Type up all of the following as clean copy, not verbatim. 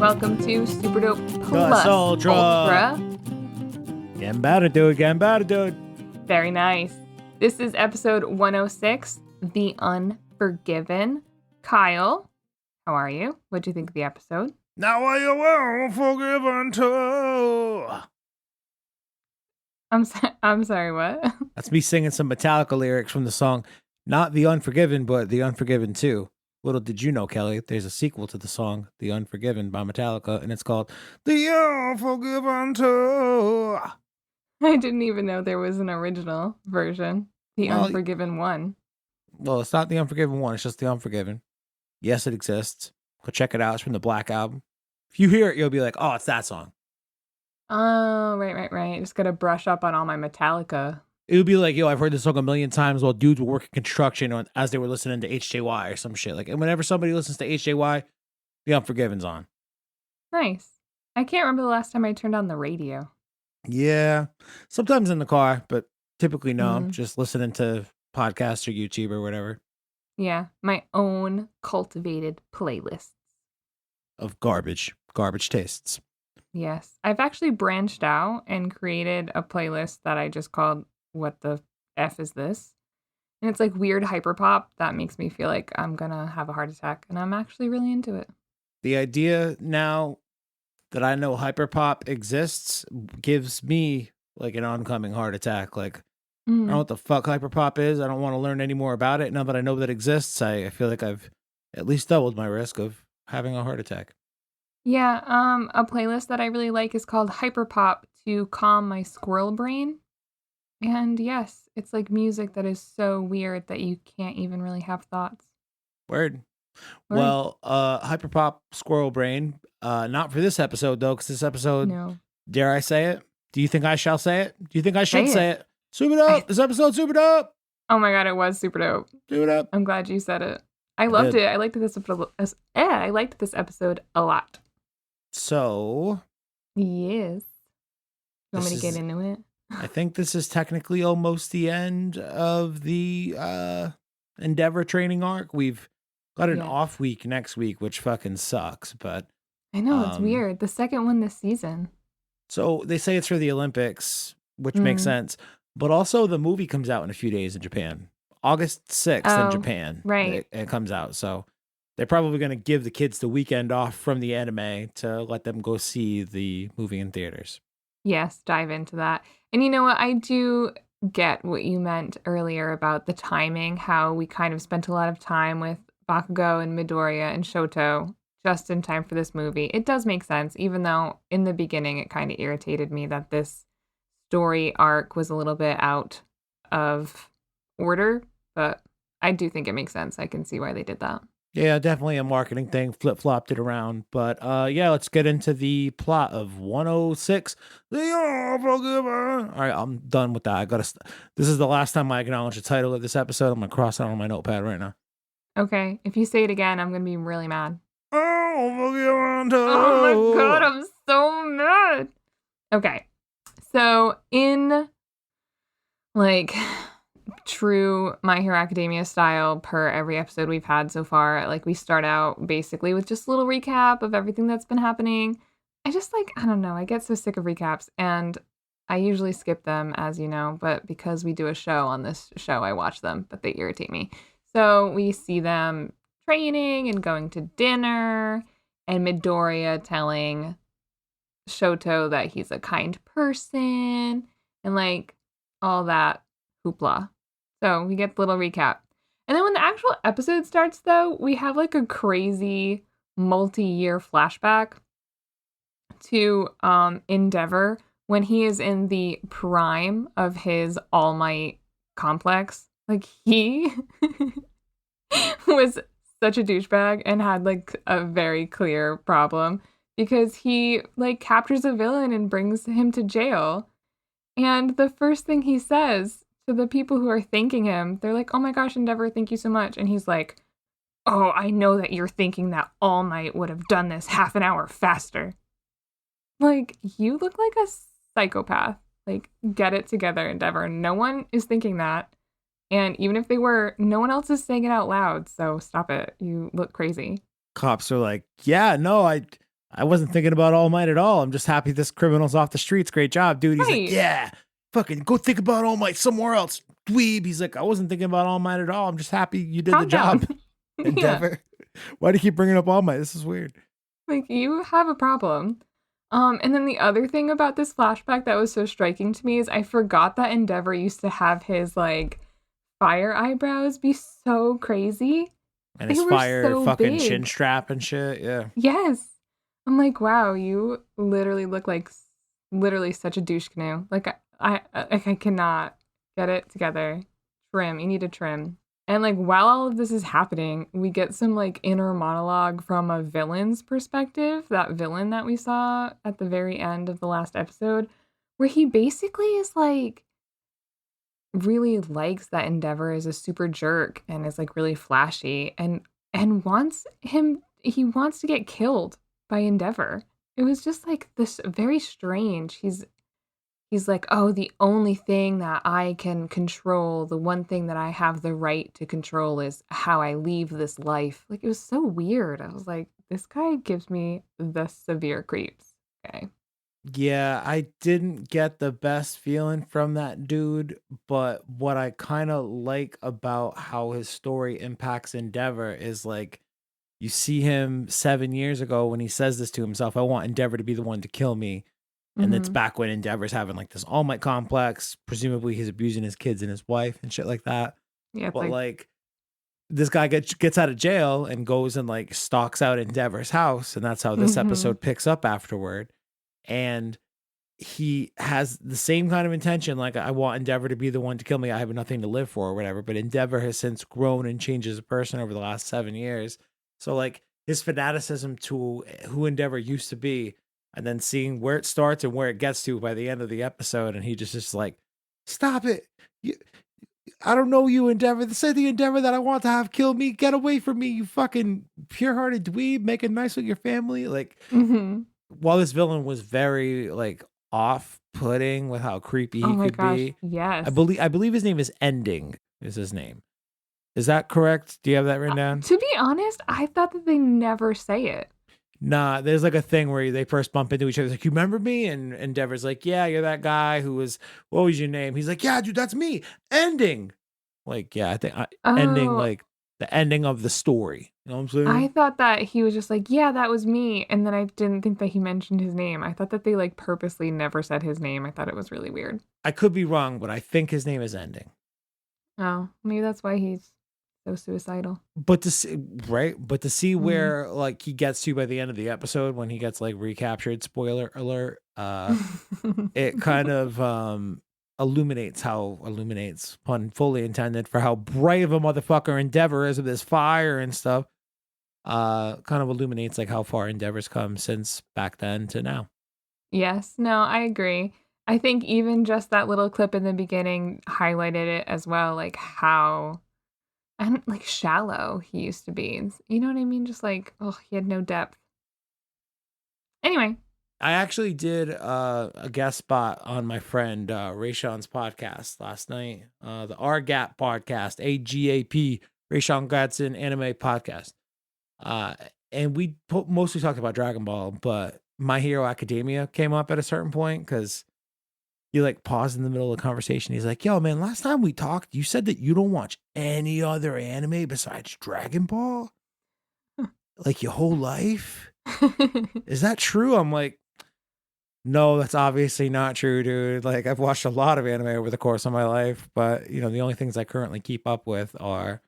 welcome to Super Dope Plus Ultra. Getting better, dude. Very nice. This is episode 106, The Unforgiven. Kyle, how are you? What'd you think of the episode? Now are you unforgiven too? I'm sorry, what? That's me singing some Metallica lyrics from the song, not The Unforgiven, but The Unforgiven 2. Little did you know, Kelly, there's a sequel to the song, The Unforgiven by Metallica, and it's called The Unforgiven 2. I didn't even know there was an original version, The Unforgiven 1. Well, it's not The Unforgiven 1, it's just The Unforgiven. Yes, it exists. Go check it out. It's from the Black Album. If you hear it, you'll be like, oh, it's that song. Oh, right. Just gotta brush up on all my Metallica. It would be like, yo, I've heard this song a million times while dudes were working construction as they were listening to HJY or some shit. Like, and whenever somebody listens to HJY, The Unforgiven's on. Nice. I can't remember the last time I turned on the radio. Yeah. Sometimes in the car, but typically no. I'm just listening to podcasts or YouTube or whatever. Yeah. My own cultivated playlists. Of garbage tastes. Yes. I've actually branched out and created a playlist that I just called What the F is This? And it's like weird hyperpop that makes me feel like I'm gonna have a heart attack, and I'm actually really into it. The idea now that I know hyperpop exists gives me like an oncoming heart attack. Like, I don't know what the fuck hyperpop is. I don't want to learn any more about it. Now that I know that exists, I feel like I've at least doubled my risk of having a heart attack. Yeah, a playlist that I really like is called Hyperpop to calm my squirrel brain. And yes, it's like music that is so weird that you can't even really have thoughts. Word. Well, Hyperpop Squirrel Brain, not for this episode though, because this episode, dare I say it? Do you think I shall say it? Do you think I should say it? Super dope! This episode's super dope! Oh my god, it was super dope. Super dope. I'm glad you said it. I loved it. I liked this episode a lot. So, yes. You want me to get into it? I think this is technically almost the end of the Endeavor training arc. We've got an off week next week, which fucking sucks, but I know, it's weird. The second one this season. So they say it's for the Olympics, which makes sense. But also the movie comes out in a few days in Japan. August 6th in Japan. Right. It comes out. So they're probably going to give the kids the weekend off from the anime to let them go see the movie in theaters. Yes, dive into that. And you know what? I do get what you meant earlier about the timing, how we kind of spent a lot of time with Bakugo and Midoriya and Shoto just in time for this movie. It does make sense, even though in the beginning it kind of irritated me that this story arc was a little bit out of order, but I do think it makes sense. I can see why they did that. Yeah, definitely a marketing thing, flip-flopped it around. But let's get into the plot of 106, The Unforgiven. All right, I'm done with that. This is the last time I acknowledge the title of this episode. I'm going to cross it on my notepad right now. Okay, if you say it again, I'm going to be really mad. Unforgiven. Oh my god, I'm so mad. Okay, so in like true My Hero Academia style per every episode we've had so far, like we start out basically with just a little recap of everything that's been happening. I don't know, I get so sick of recaps and I usually skip them, as you know, but because we do a show on this show, I watch them, but they irritate me. So we see them training and going to dinner and Midoriya telling Shoto that he's a kind person and like all that hoopla. So we get the little recap. And then when the actual episode starts, though, we have like a crazy multi-year flashback to Endeavor when he is in the prime of his All Might complex. Like he was such a douchebag and had like a very clear problem because he like captures a villain and brings him to jail. And the first thing he says to the people who are thanking him, they're like, oh my gosh, Endeavor, thank you so much. And he's like, oh, I know that you're thinking that All Might would have done this half an hour faster. Like, you look like a psychopath. Like, get it together, Endeavor. No one is thinking that. And even if they were, no one else is saying it out loud. So stop it. You look crazy. Cops are like, yeah, no, I wasn't thinking about All Might at all. I'm just happy this criminal's off the streets. Great job, dude. He's like, yeah, fucking go think about All Might somewhere else, dweeb. He's like, I wasn't thinking about All Might at all. I'm just happy you did the job. Endeavor. Why do you keep bringing up All Might? This is weird. Like, you have a problem. And then the other thing about this flashback that was so striking to me is I forgot that Endeavor used to have his, like, fire eyebrows be so crazy. And his fire so fucking big. Chin strap and shit, yeah. Yes. I'm like, wow, you literally look like literally such a douche canoe. Like, I cannot get it together. Trim. You need to trim. And, like, while all of this is happening, we get some, like, inner monologue from a villain's perspective, that villain that we saw at the very end of the last episode, where he basically is, like, really likes that Endeavor is a super jerk and is, like, really flashy and he wants to get killed by Endeavor. It was just, like, this very strange. He's like, oh, the only thing that I can control, the one thing that I have the right to control is how I leave this life. Like, it was so weird. I was like, this guy gives me the severe creeps. Okay. Yeah, I didn't get the best feeling from that dude, but what I kind of like about how his story impacts Endeavor is like, you see him 7 years ago when he says this to himself, I want Endeavor to be the one to kill me. And it's back when Endeavor's having like this All Might complex. Presumably he's abusing his kids and his wife and shit like that. Yeah, but like this guy gets out of jail and goes and like stalks out Endeavor's house. And that's how this episode picks up afterward. And he has the same kind of intention. Like, I want Endeavor to be the one to kill me. I have nothing to live for or whatever. But Endeavor has since grown and changed as a person over the last 7 years. So like his fanaticism to who Endeavor used to be, and then seeing where it starts and where it gets to by the end of the episode. And he just like, stop it. I don't know you, Endeavor. Say the Endeavor that I want to have kill me. Get away from me, you fucking pure-hearted dweeb. Make it nice with your family. Like, while this villain was very, like, off-putting with how creepy he could be. Yes. I believe his name is Ending, is his name. Is that correct? Do you have that written down? To be honest, I thought that they never say it. Nah, there's like a thing where they first bump into each other. It's like, you remember me? And Endeavor's like, yeah, you're that guy who was, what was your name? He's like, yeah, dude, that's me. Ending. Like, yeah, I think ending, like the ending of the story. You know what I'm saying? I thought that he was just like, yeah, that was me. And then I didn't think that he mentioned his name. I thought that they like purposely never said his name. I thought it was really weird. I could be wrong, but I think his name is Ending. Oh, maybe that's why he's so suicidal. But to see where like he gets to by the end of the episode when he gets like recaptured, spoiler alert, it kind of illuminates, pun fully intended, for how bright of a motherfucker Endeavor is with his fire and stuff. Kind of illuminates like how far Endeavor's come since back then to now. Yes, no, I agree. I think even just that little clip in the beginning highlighted it as well, like how and like shallow he used to be. You know what I mean? Just like, oh, he had no depth. Anyway. I actually did a guest spot on my friend Rayshawn's podcast last night. The RGAP podcast, AGAP, Rayshawn Gatson Anime Podcast. And we mostly talked about Dragon Ball, but My Hero Academia came up at a certain point because he like paused in the middle of the conversation. He's like, yo, man, last time we talked, you said that you don't watch any other anime besides Dragon Ball? Like your whole life? Is that true? I'm like, no, that's obviously not true, dude. Like, I've watched a lot of anime over the course of my life, but, you know, the only things I currently keep up with are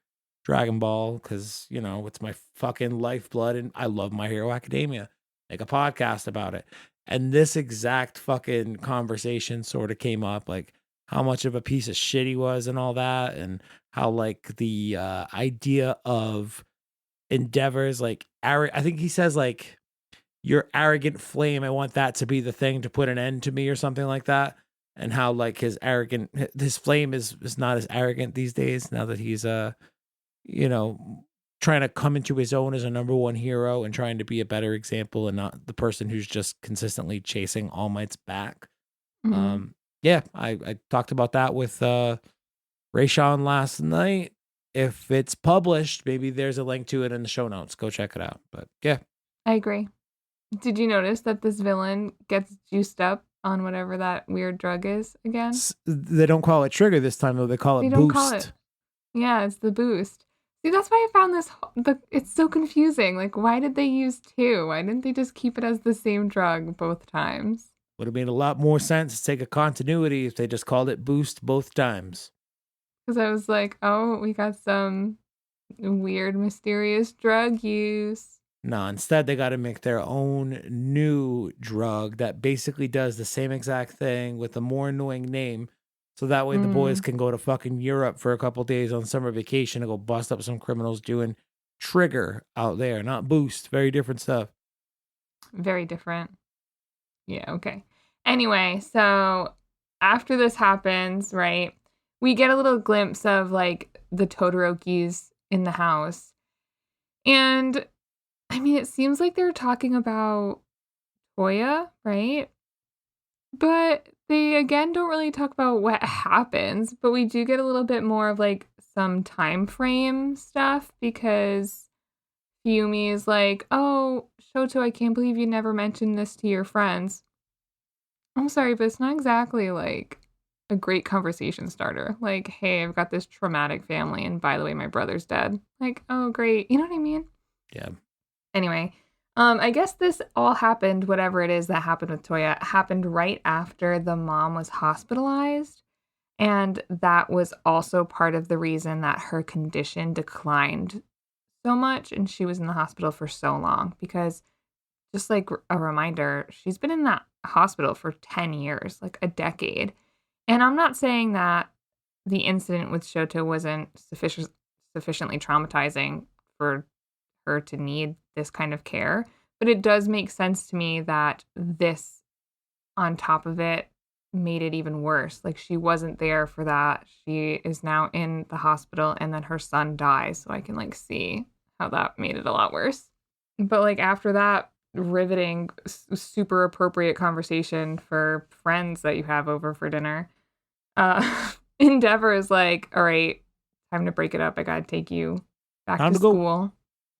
Dragon Ball, because, you know, it's my fucking lifeblood, and I love My Hero Academia. Make a podcast about it. And this exact fucking conversation sort of came up, like, how much of a piece of shit he was and all that, and how, like, the idea of Endeavor's, like, I think he says, like, your arrogant flame, I want that to be the thing to put an end to me or something like that. And how like his flame is not as arrogant these days now that he's you know, trying to come into his own as a number one hero and trying to be a better example and not the person who's just consistently chasing All Might's back. Yeah, I talked about that with Rayshawn last night. If it's published, maybe there's a link to it in the show notes. Go check it out. But yeah. I agree. Did you notice that this villain gets juiced up on whatever that weird drug is again? They don't call it trigger this time, though. They call it They don't call it. boost. Yeah, it's the boost. See, that's why I found it's so confusing. Like, why did they use two? Why didn't they just keep it as the same drug both times? Would have made a lot more sense to take a continuity if they just called it boost both times. Because I was like, oh, we got some weird, mysterious drug use. No, instead they got to make their own new drug that basically does the same exact thing with a more annoying name. So that way the boys can go to fucking Europe for a couple days on summer vacation and go bust up some criminals doing trigger out there, not boost. Very different stuff. Very different. Yeah, okay. Anyway, so after this happens, right, we get a little glimpse of like the Todorokis in the house. And I mean, it seems like they're talking about Toya, right? But they again don't really talk about what happens, but we do get a little bit more of like some time frame stuff because Fuyumi is like, "Oh, Shoto, I can't believe you never mentioned this to your friends." I'm sorry, but it's not exactly like a great conversation starter. Like, "Hey, I've got this traumatic family and by the way, my brother's dead." Like, "Oh, great." You know what I mean? Yeah. Anyway, I guess this all happened, whatever it is that happened with Toya, happened right after the mom was hospitalized. And that was also part of the reason that her condition declined so much and she was in the hospital for so long. Because, just like a reminder, she's been in that hospital for 10 years, like a decade. And I'm not saying that the incident with Shoto wasn't sufficiently traumatizing for her to need this kind of care, but it does make sense to me that this on top of it made it even worse. Like, she wasn't there for that. She is now in the hospital and then her son dies, so I can like see how that made it a lot worse. But like after that riveting super appropriate conversation for friends that you have over for dinner, Endeavor is like, "All right, time to break it up. I gotta take you back to school."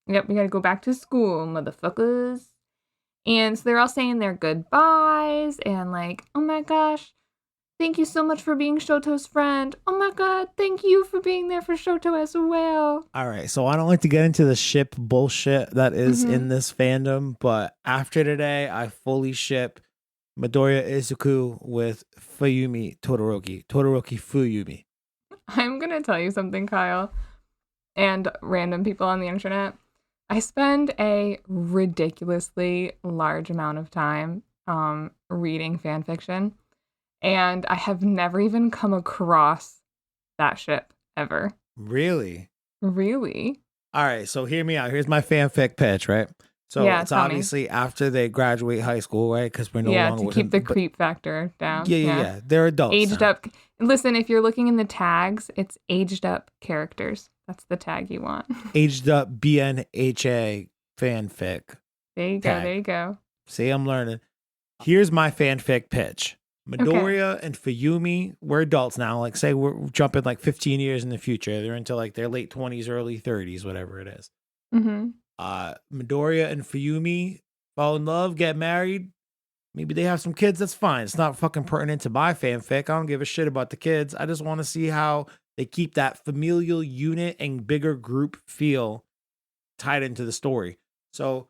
Yep, we gotta go back to school, motherfuckers. And so they're all saying their goodbyes and like, "Oh my gosh, thank you so much for being Shoto's friend. Oh my god, thank you for being there for Shoto as well." All right, so I don't like to get into the ship bullshit that is in this fandom, but after today, I fully ship Midoriya Izuku with Fuyumi Todoroki. Todoroki Fuyumi. I'm gonna tell you something, Kyle, and random people on the internet. I spend a ridiculously large amount of time reading fan fiction, and I have never even come across that ship ever. Really? Really? All right, so hear me out. Here's my fanfic pitch, right? So Yeah, it's tell me. obviously after they graduate high school, right? Because we're no longer to with keep them, the creep factor down. Yeah. They're adults. Aged now. up. Listen, if you're looking in the tags, it's aged up characters. That's the tag you want. Aged up BNHA fanfic. There you go. Tag. There you go. See, I'm learning. Here's my fanfic pitch. Midoriya and Fuyumi, we're adults now. Like, say we're jumping like 15 years in the future. They're into like their late 20s, early 30s, whatever it is. Mm-hmm. Midoriya and Fuyumi fall in love, get married. Maybe they have some kids. That's fine. It's not fucking pertinent to my fanfic. I don't give a shit about the kids. I just want to see how they keep that familial unit and bigger group feel tied into the story. So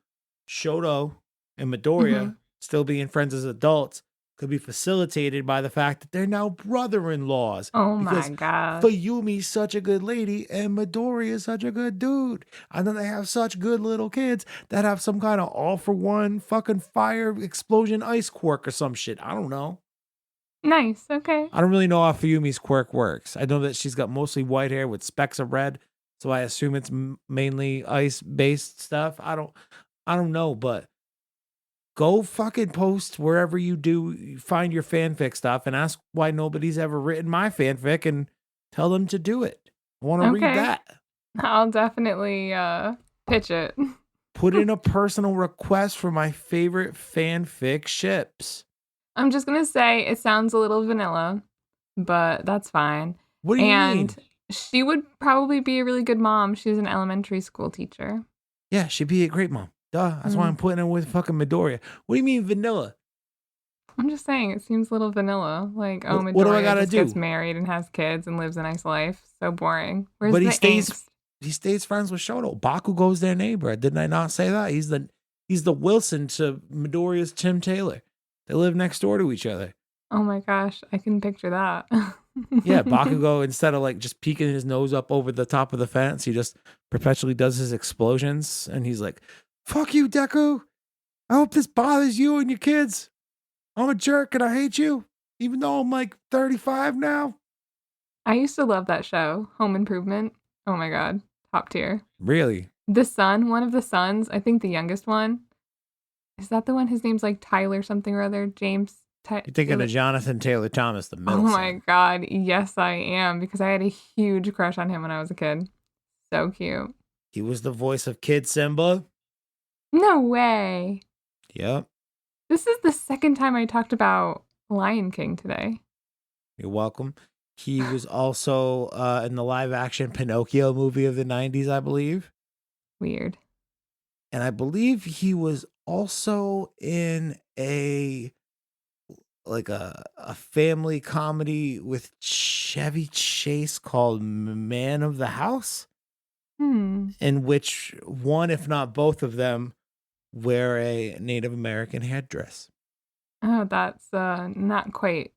Shoto and Midoriya still being friends as adults could be facilitated by the fact that they're now brother-in-laws. Oh my god. Fuyumi's such a good lady and Midoriya is such a good dude. And then they have such good little kids that have some kind of all-for-one fucking fire explosion ice quirk or some shit. I don't know. Nice. Okay. I don't really know how Fuyumi's quirk works. I know that she's got mostly white hair with specks of red, so I assume it's mainly ice-based stuff. I don't know, but go fucking post wherever you find your fanfic stuff and ask why nobody's ever written my fanfic and tell them to do it. I want to read that. I'll definitely pitch it. Put in a personal request for my favorite fanfic ships. I'm just going to say it sounds a little vanilla, but that's fine. What do you mean? She would probably be a really good mom. She's an elementary school teacher. Yeah, she'd be a great mom. Duh. That's why I'm putting him with fucking Midoriya. What do you mean vanilla? I'm just saying, it seems a little vanilla. Like, oh, Midoriya What do I gotta just do? gets married and has kids and lives a nice life. So boring. Where's But the he stays angst? he stays friends with Shoto. Bakugo's their neighbor. Didn't I not say that? He's the Wilson to Midoriya's Tim Taylor. They live next door to each other. Oh my gosh, I can picture that. Yeah, Bakugo, instead of like just peeking his nose up over the top of the fence, he just perpetually does his explosions. And he's like, fuck you, Deku. I hope this bothers you and your kids. I'm a jerk and I hate you, even though I'm like 35 now. I used to love that show, Home Improvement. Oh my god, top tier. Really? The son, one of the sons, I think the youngest one. Is that the one? His name's like Tyler something or other. James. You're thinking of Jonathan Taylor Thomas, the middle Oh son. my god, yes I am, because I had a huge crush on him when I was a kid. So cute. He was the voice of Kid Simba. No way. Yep. This is the second time I talked about Lion King today. You're welcome. He was also in the live action Pinocchio movie of the 90s, I believe. Weird. And I believe he was also in a family comedy with Chevy Chase called Man of the House, in which one, if not both of them, wear a Native American headdress. Oh, that's not quite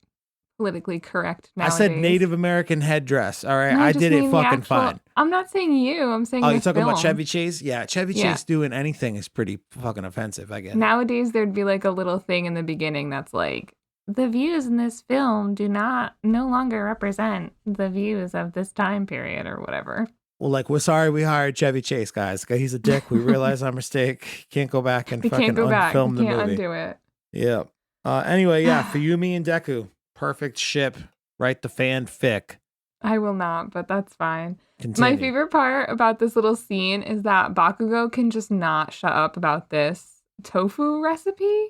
politically correct nowadays. I said Native American headdress. All right, No, I did it fucking fine. I'm not saying you. I'm saying. Oh, you're talking about Chevy Chase? Yeah, Chevy Yeah. Chase doing anything is pretty fucking offensive, I guess. Nowadays, there'd be like a little thing in the beginning that's like, the views in this film do no longer represent the views of this time period or whatever. Well, like, we're sorry we hired Chevy Chase, guys. He's a dick. We realize our mistake. Can't go back and fucking unfilm the movie. Can't undo it. Yeah. Anyway, yeah, Fuyumi and Deku. Perfect ship. Write the fanfic. I will not, but that's fine. Continue. My favorite part about this little scene is that Bakugo can just not shut up about this tofu recipe.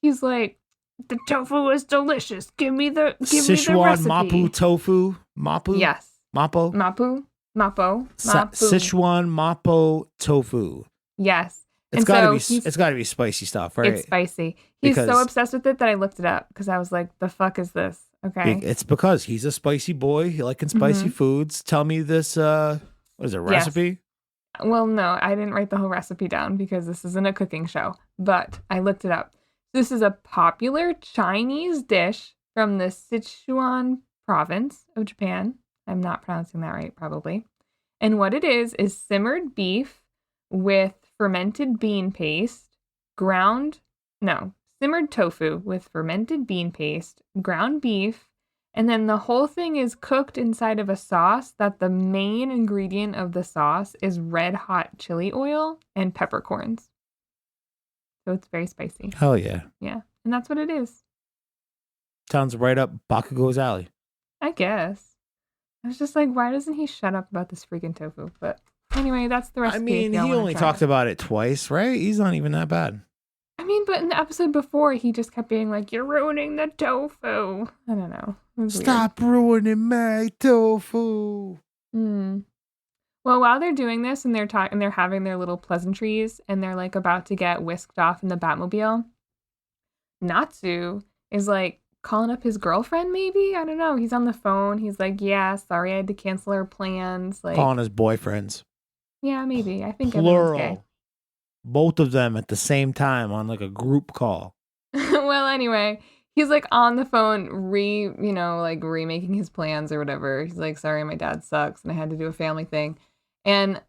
He's like, the tofu is delicious. Give me the recipe. Sichuan Mapo tofu. Mapo? Yes. Mapo? Mapo. Sichuan Mapo tofu. Yes. It's gotta be spicy stuff, right? It's spicy. He's so obsessed with it that I looked it up because I was like, the fuck is this? Okay. It's because he's a spicy boy. He liking spicy foods. Tell me this, what is it, recipe? Yes. Well, no, I didn't write the whole recipe down because this isn't a cooking show, but I looked it up. This is a popular Chinese dish from the Sichuan province of Japan. I'm not pronouncing that right, probably. And what it is simmered beef with fermented bean paste, simmered tofu with fermented bean paste, ground beef, and then the whole thing is cooked inside of a sauce that the main ingredient of the sauce is red hot chili oil and peppercorns. So it's very spicy. Hell yeah. Yeah. And that's what it is. Sounds right up Bakugo's alley. I guess. I was just like, why doesn't he shut up about this freaking tofu? But anyway, that's the recipe. I mean, he only talked about it twice, right? He's not even that bad. I mean, but in the episode before, he just kept being like, you're ruining the tofu. I don't know. Stop ruining my tofu. Well, while they're doing this and they're having their little pleasantries and they're like about to get whisked off in the Batmobile, Natsu is like calling up his girlfriend, maybe? I don't know. He's on the phone. He's like, yeah, sorry I had to cancel our plans. Like, calling his boyfriends. Yeah, maybe. I think plural. Both of them at the same time on like a group call. Well, anyway, he's like on the phone remaking his plans or whatever. He's like, sorry, my dad sucks and I had to do a family thing. And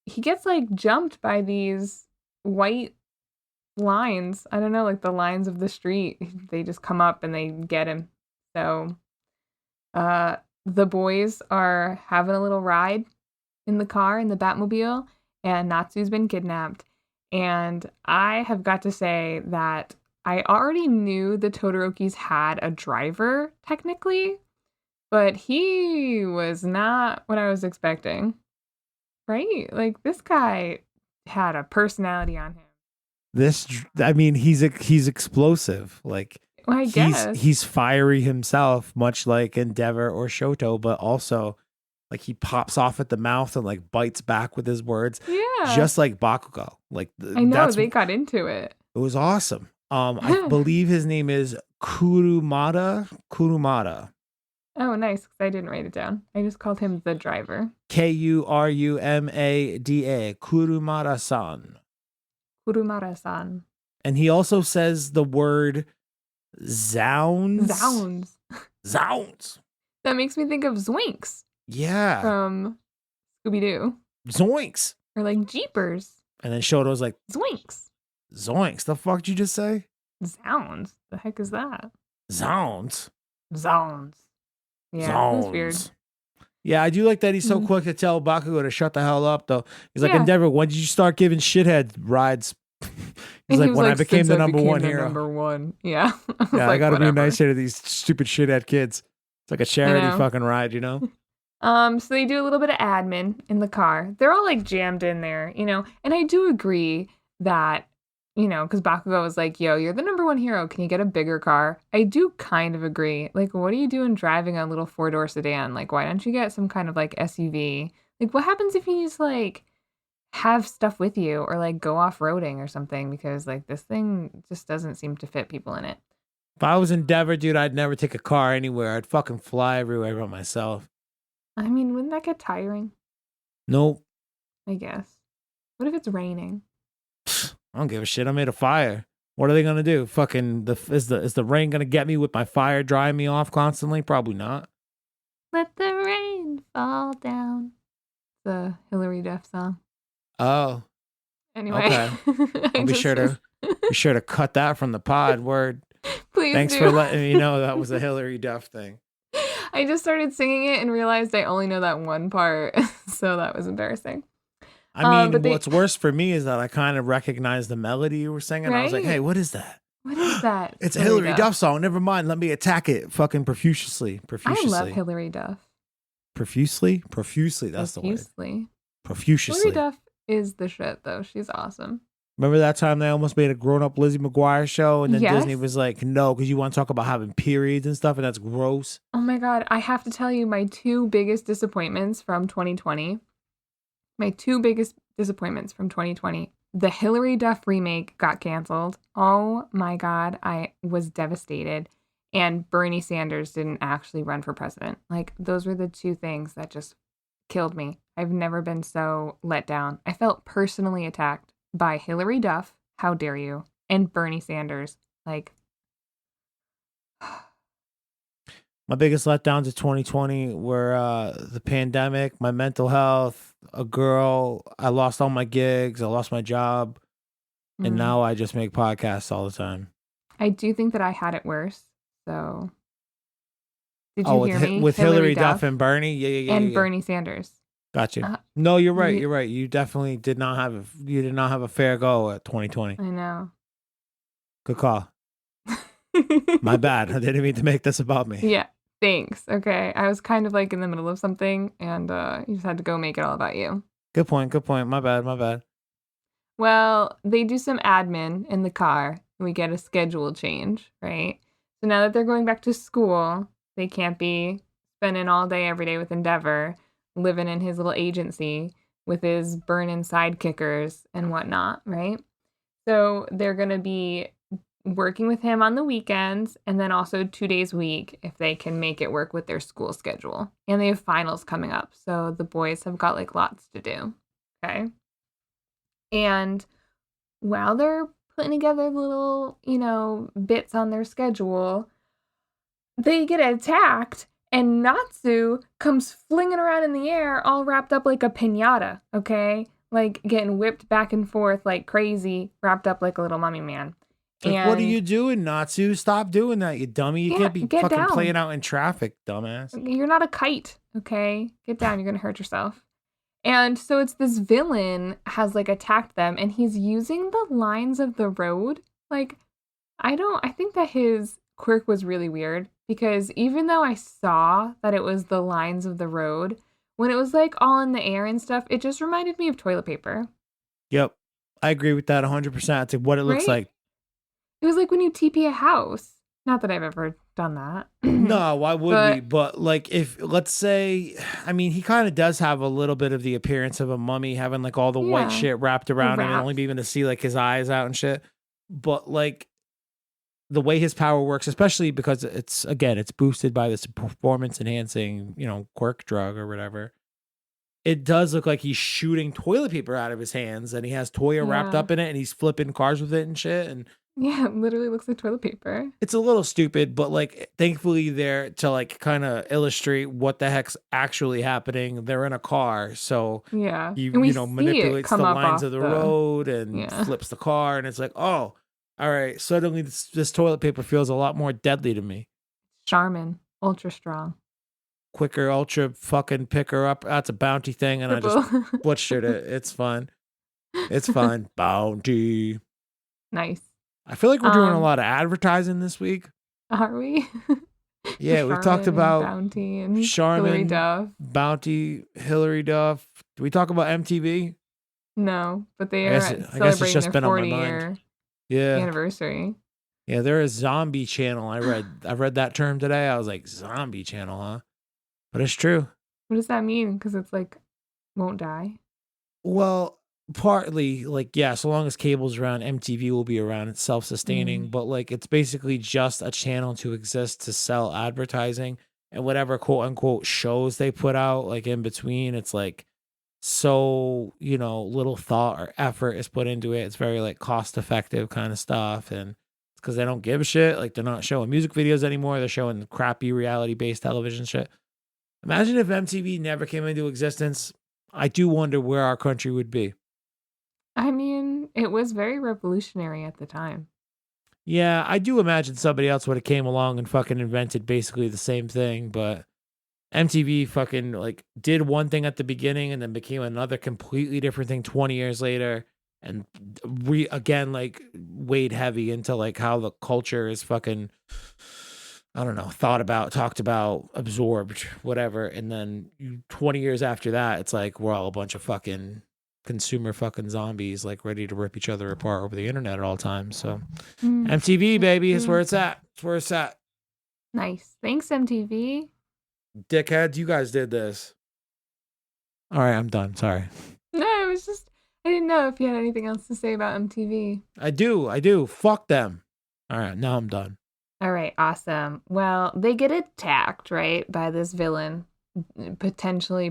he gets like jumped by these white lines. I don't know, like the lines of the street. They just come up and they get him. So the boys are having a little ride in the car in the Batmobile, and Natsu's been kidnapped. And I have got to say that I already knew the Todorokis had a driver technically, but he was not what I was expecting. Right? Like, this guy had a personality on him. He's explosive. Like, well, I guess he's fiery himself, much like Endeavor or Shoto, but also like he pops off at the mouth and like bites back with his words. Yeah. Just like Bakugo. Like I know they got into it. It was awesome. I believe his name is Kurumada. Oh, nice. Because I didn't write it down. I just called him the driver. Kurumada. Kurumada-san. Kurumada-san. And he also says the word zounds. Zounds. That makes me think of Zoinks. Yeah. From Scooby-Doo. Zoinks. Or like Jeepers. And then Shoto's like, Zoinks. Zoinks. The fuck did you just say? Zounds. The heck is that? Zounds. Yeah, Zounds. That's weird. Yeah, I do like that he's so quick to tell Bakugo to shut the hell up, though. He's like, Endeavor, when did you start giving shithead rides? He's like, when I became the number one hero. Number one. Yeah. I gotta be nice to these stupid shithead kids. It's like a charity fucking ride, you know? So they do a little bit of admin in the car. They're all like jammed in there, you know? And I do agree that, you know, because Bakugo was like, yo, you're the number one hero. Can you get a bigger car? I do kind of agree. Like, what are you doing driving a little 4-door sedan? Like, why don't you get some kind of like SUV? Like, what happens if you just like have stuff with you or like go off-roading or something? Because like this thing just doesn't seem to fit people in it. If I was Endeavor, dude, I'd never take a car anywhere. I'd fucking fly everywhere by myself. I mean, wouldn't that get tiring? Nope. I guess. What if it's raining? I don't give a shit. I made a fire. What are they gonna do? Fucking is the rain gonna get me with my fire drying me off constantly? Probably not. Let the rain fall down. The Hillary Duff song. Oh. Anyway. Okay. I'll be sure to cut that from the pod. Word. Please. Thanks for letting me know that was a Hillary Duff thing. I just started singing it and realized I only know that one part, so that was embarrassing. I mean, what's worse for me is that I kind of recognized the melody you were singing. Right? I was like, hey, what is that? What is that? It's a Hillary Duff song. Never mind. Let me attack it fucking profusely. I love Hillary Duff. Profusely? Profusely. That's the word. Profusely. Hillary Duff is the shit, though. She's awesome. Remember that time they almost made a grown-up Lizzie McGuire show? And then Disney was like, no, because you want to talk about having periods and stuff, and that's gross. Oh, my God. I have to tell you my two biggest disappointments from 2020. The Hillary Duff remake got canceled. Oh my God, I was devastated. And Bernie Sanders didn't actually run for president. Like, those were the two things that just killed me. I've never been so let down. I felt personally attacked by Hillary Duff, how dare you, and Bernie Sanders. Like, my biggest letdowns of 2020 were the pandemic, my mental health, a girl. I lost all my gigs. I lost my job. And now I just make podcasts all the time. I do think that I had it worse. So, did you hear me? With Hillary Duff and Bernie? Yeah. And Bernie Sanders. Gotcha. No, you're right. You're right. You definitely did not have a fair go at 2020. I know. Good call. My bad. I didn't mean to make this about me. Yeah. Thanks. Okay. I was kind of like in the middle of something and you just had to go make it all about you. Good point. My bad. Well, they do some admin in the car and we get a schedule change, right? So now that they're going back to school, they can't be spending all day every day with Endeavor, living in his little agency with his burning sidekickers and whatnot, right? So they're going to be working with him on the weekends and then also 2 days a week if they can make it work with their school schedule. And they have finals coming up. So the boys have got like lots to do. Okay. And while they're putting together little, bits on their schedule, they get attacked and Natsu comes flinging around in the air all wrapped up like a piñata. Okay. Like getting whipped back and forth like crazy, wrapped up like a little mummy man. Like, what are you doing, Natsu? Stop doing that, you dummy. You can't be fucking playing out in traffic, dumbass. You're not a kite, okay? Get down. You're going to hurt yourself. And so it's this villain has, like, attacked them, and he's using the lines of the road. Like, I think that his quirk was really weird, because even though I saw that it was the lines of the road, when it was, like, all in the air and stuff, it just reminded me of toilet paper. Yep. I agree with that 100%. It's like what it looks like. It was like when you TP a house. Not that I've ever done that. No, why would we? But like, if let's say, I mean, he kind of does have a little bit of the appearance of a mummy, having like all the white shit wrapped around him, and only being able to see like his eyes out and shit. But like, the way his power works, especially because it's boosted by this performance enhancing, quirk drug or whatever. It does look like he's shooting toilet paper out of his hands, and he has Toya wrapped up in it, and he's flipping cars with it and shit. And yeah, it literally looks like toilet paper. It's a little stupid, but like, thankfully they're to like kind of illustrate what the heck's actually happening. They're in a car, so yeah, he manipulates the lines of the road and flips the car, and it's like, oh, all right. Suddenly this toilet paper feels a lot more deadly to me. Charmin, ultra strong. Quicker, ultra fucking pick her up. That's a bounty thing, and I just butchered it. It's fun. It's fun. Bounty. Nice. I feel like we're doing a lot of advertising this week. Are we? Yeah, we've talked about Bounty and Charmin, Hillary Duff. Bounty, Hillary Duff. Do we talk about MTV? No, but they are celebrating their 40-year anniversary. Yeah, they're a zombie channel. I read that term today. I was like, zombie channel, huh? But it's true. What does that mean? Because it's like, won't die? Well, partly, like, yeah, so long as cable's around, MTV will be around. It's self-sustaining, but like, it's basically just a channel to exist to sell advertising, and whatever quote unquote shows they put out, like in between, it's like, so, little thought or effort is put into it. It's very like cost effective kind of stuff. And it's because they don't give a shit. Like, they're not showing music videos anymore. They're showing crappy reality based television shit. Imagine if MTV never came into existence. I do wonder where our country would be. I mean, it was very revolutionary at the time. Yeah, I do imagine somebody else would have came along and fucking invented basically the same thing, but MTV fucking like did one thing at the beginning and then became another completely different thing 20 years later, and again like weighed heavy into like how the culture is fucking, I don't know, thought about, talked about, absorbed, whatever. And then 20 years after that, it's like we're all a bunch of fucking consumer fucking zombies, like ready to rip each other apart over the internet at all times. So MTV, baby, is where it's at. It's where it's at. Nice. Thanks, MTV. Dickheads, you guys did this. All right, I'm done. Sorry. No, it was just, I didn't know if you had anything else to say about MTV. I do. Fuck them. All right, now I'm done. All right, awesome. Well, they get attacked, right, by this villain,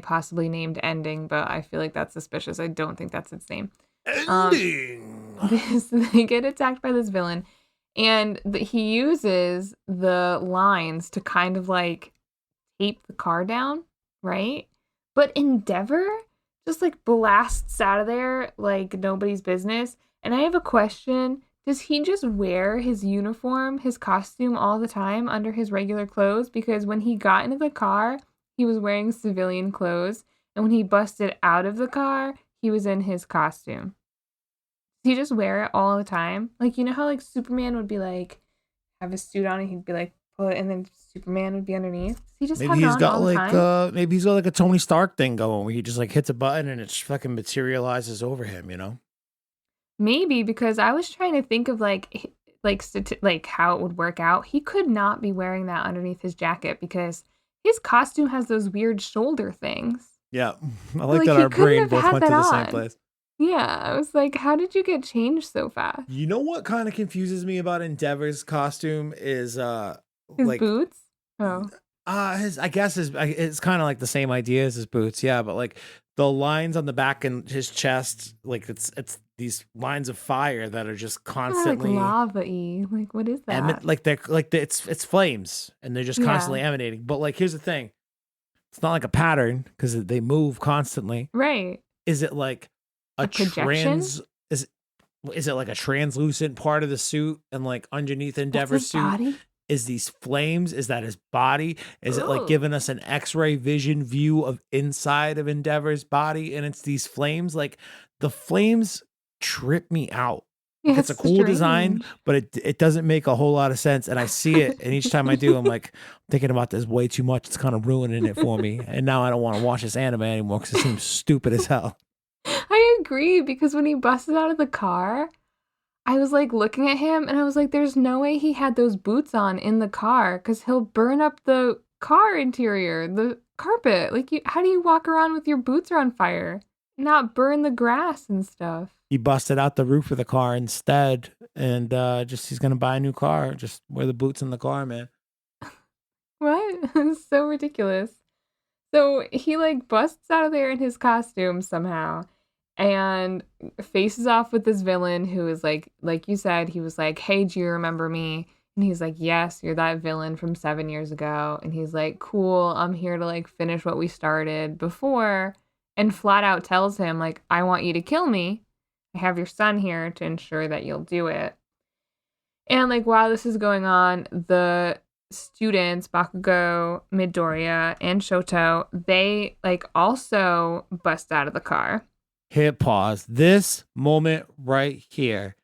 possibly named Ending, but I feel like that's suspicious. I don't think that's its name. Ending. They get attacked by this villain, and he uses the lines to kind of like tape the car down, right? But Endeavor just like blasts out of there like nobody's business. And I have a question. Does he just wear his uniform, his costume all the time under his regular clothes? Because when he got into the car, he was wearing civilian clothes. And when he busted out of the car, he was in his costume. Does he just wear it all the time? Like, you know how like Superman would be like, have a suit on and he'd be like, pull it, and then Superman would be underneath? Does he just maybe have he's it got on all like the time? maybe he's got like a Tony Stark thing going where he just like hits a button and it fucking materializes over him, you know? Maybe, because I was trying to think of like how it would work out. He could not be wearing that underneath his jacket because his costume has those weird shoulder things. Yeah, I like that our brain both went to the same place. Yeah, I was like, how did you get changed so fast? You know what kind of confuses me about Endeavor's costume is his like boots? Oh. I guess it's kind of like the same idea as his boots, yeah, but like the lines on the back and his chest, like it's these lines of fire that are just constantly like lava-y. Like, what is that? It's flames and they're just constantly emanating. But like, here's the thing: it's not like a pattern because they move constantly. Right? Is it like a is it like a translucent part of the suit, and like underneath Endeavor's suit body? Is these flames? Is that his body? Is it like giving us an X-ray vision view of inside of Endeavor's body? And it's these flames. Like the flames trip me out. Like, it's a cool design, but it doesn't make a whole lot of sense. And I see it, and each time I do, I'm like thinking about this way too much. It's kind of ruining it for me. And now I don't want to watch this anime anymore because it seems stupid as hell. I agree, because when he busted out of the car, I was like looking at him and I was like, there's no way he had those boots on in the car because he'll burn up the car interior, the carpet. Like, how do you walk around with your boots are on fire? Not burn the grass and stuff. He busted out the roof of the car instead, and just he's gonna buy a new car. Just wear the boots in the car, man. What? It's so ridiculous. So he like busts out of there in his costume somehow and faces off with this villain who is like you said, he was like, hey, do you remember me? And he's like, yes, you're that villain from 7 years ago. And he's like, cool, I'm here to like finish what we started before. And flat out tells him like, I want you to kill me. I have your son here to ensure that you'll do it. And like while this is going on, the students, Bakugo, Midoriya, and Shoto, they like also bust out of the car. Hit pause. This moment right here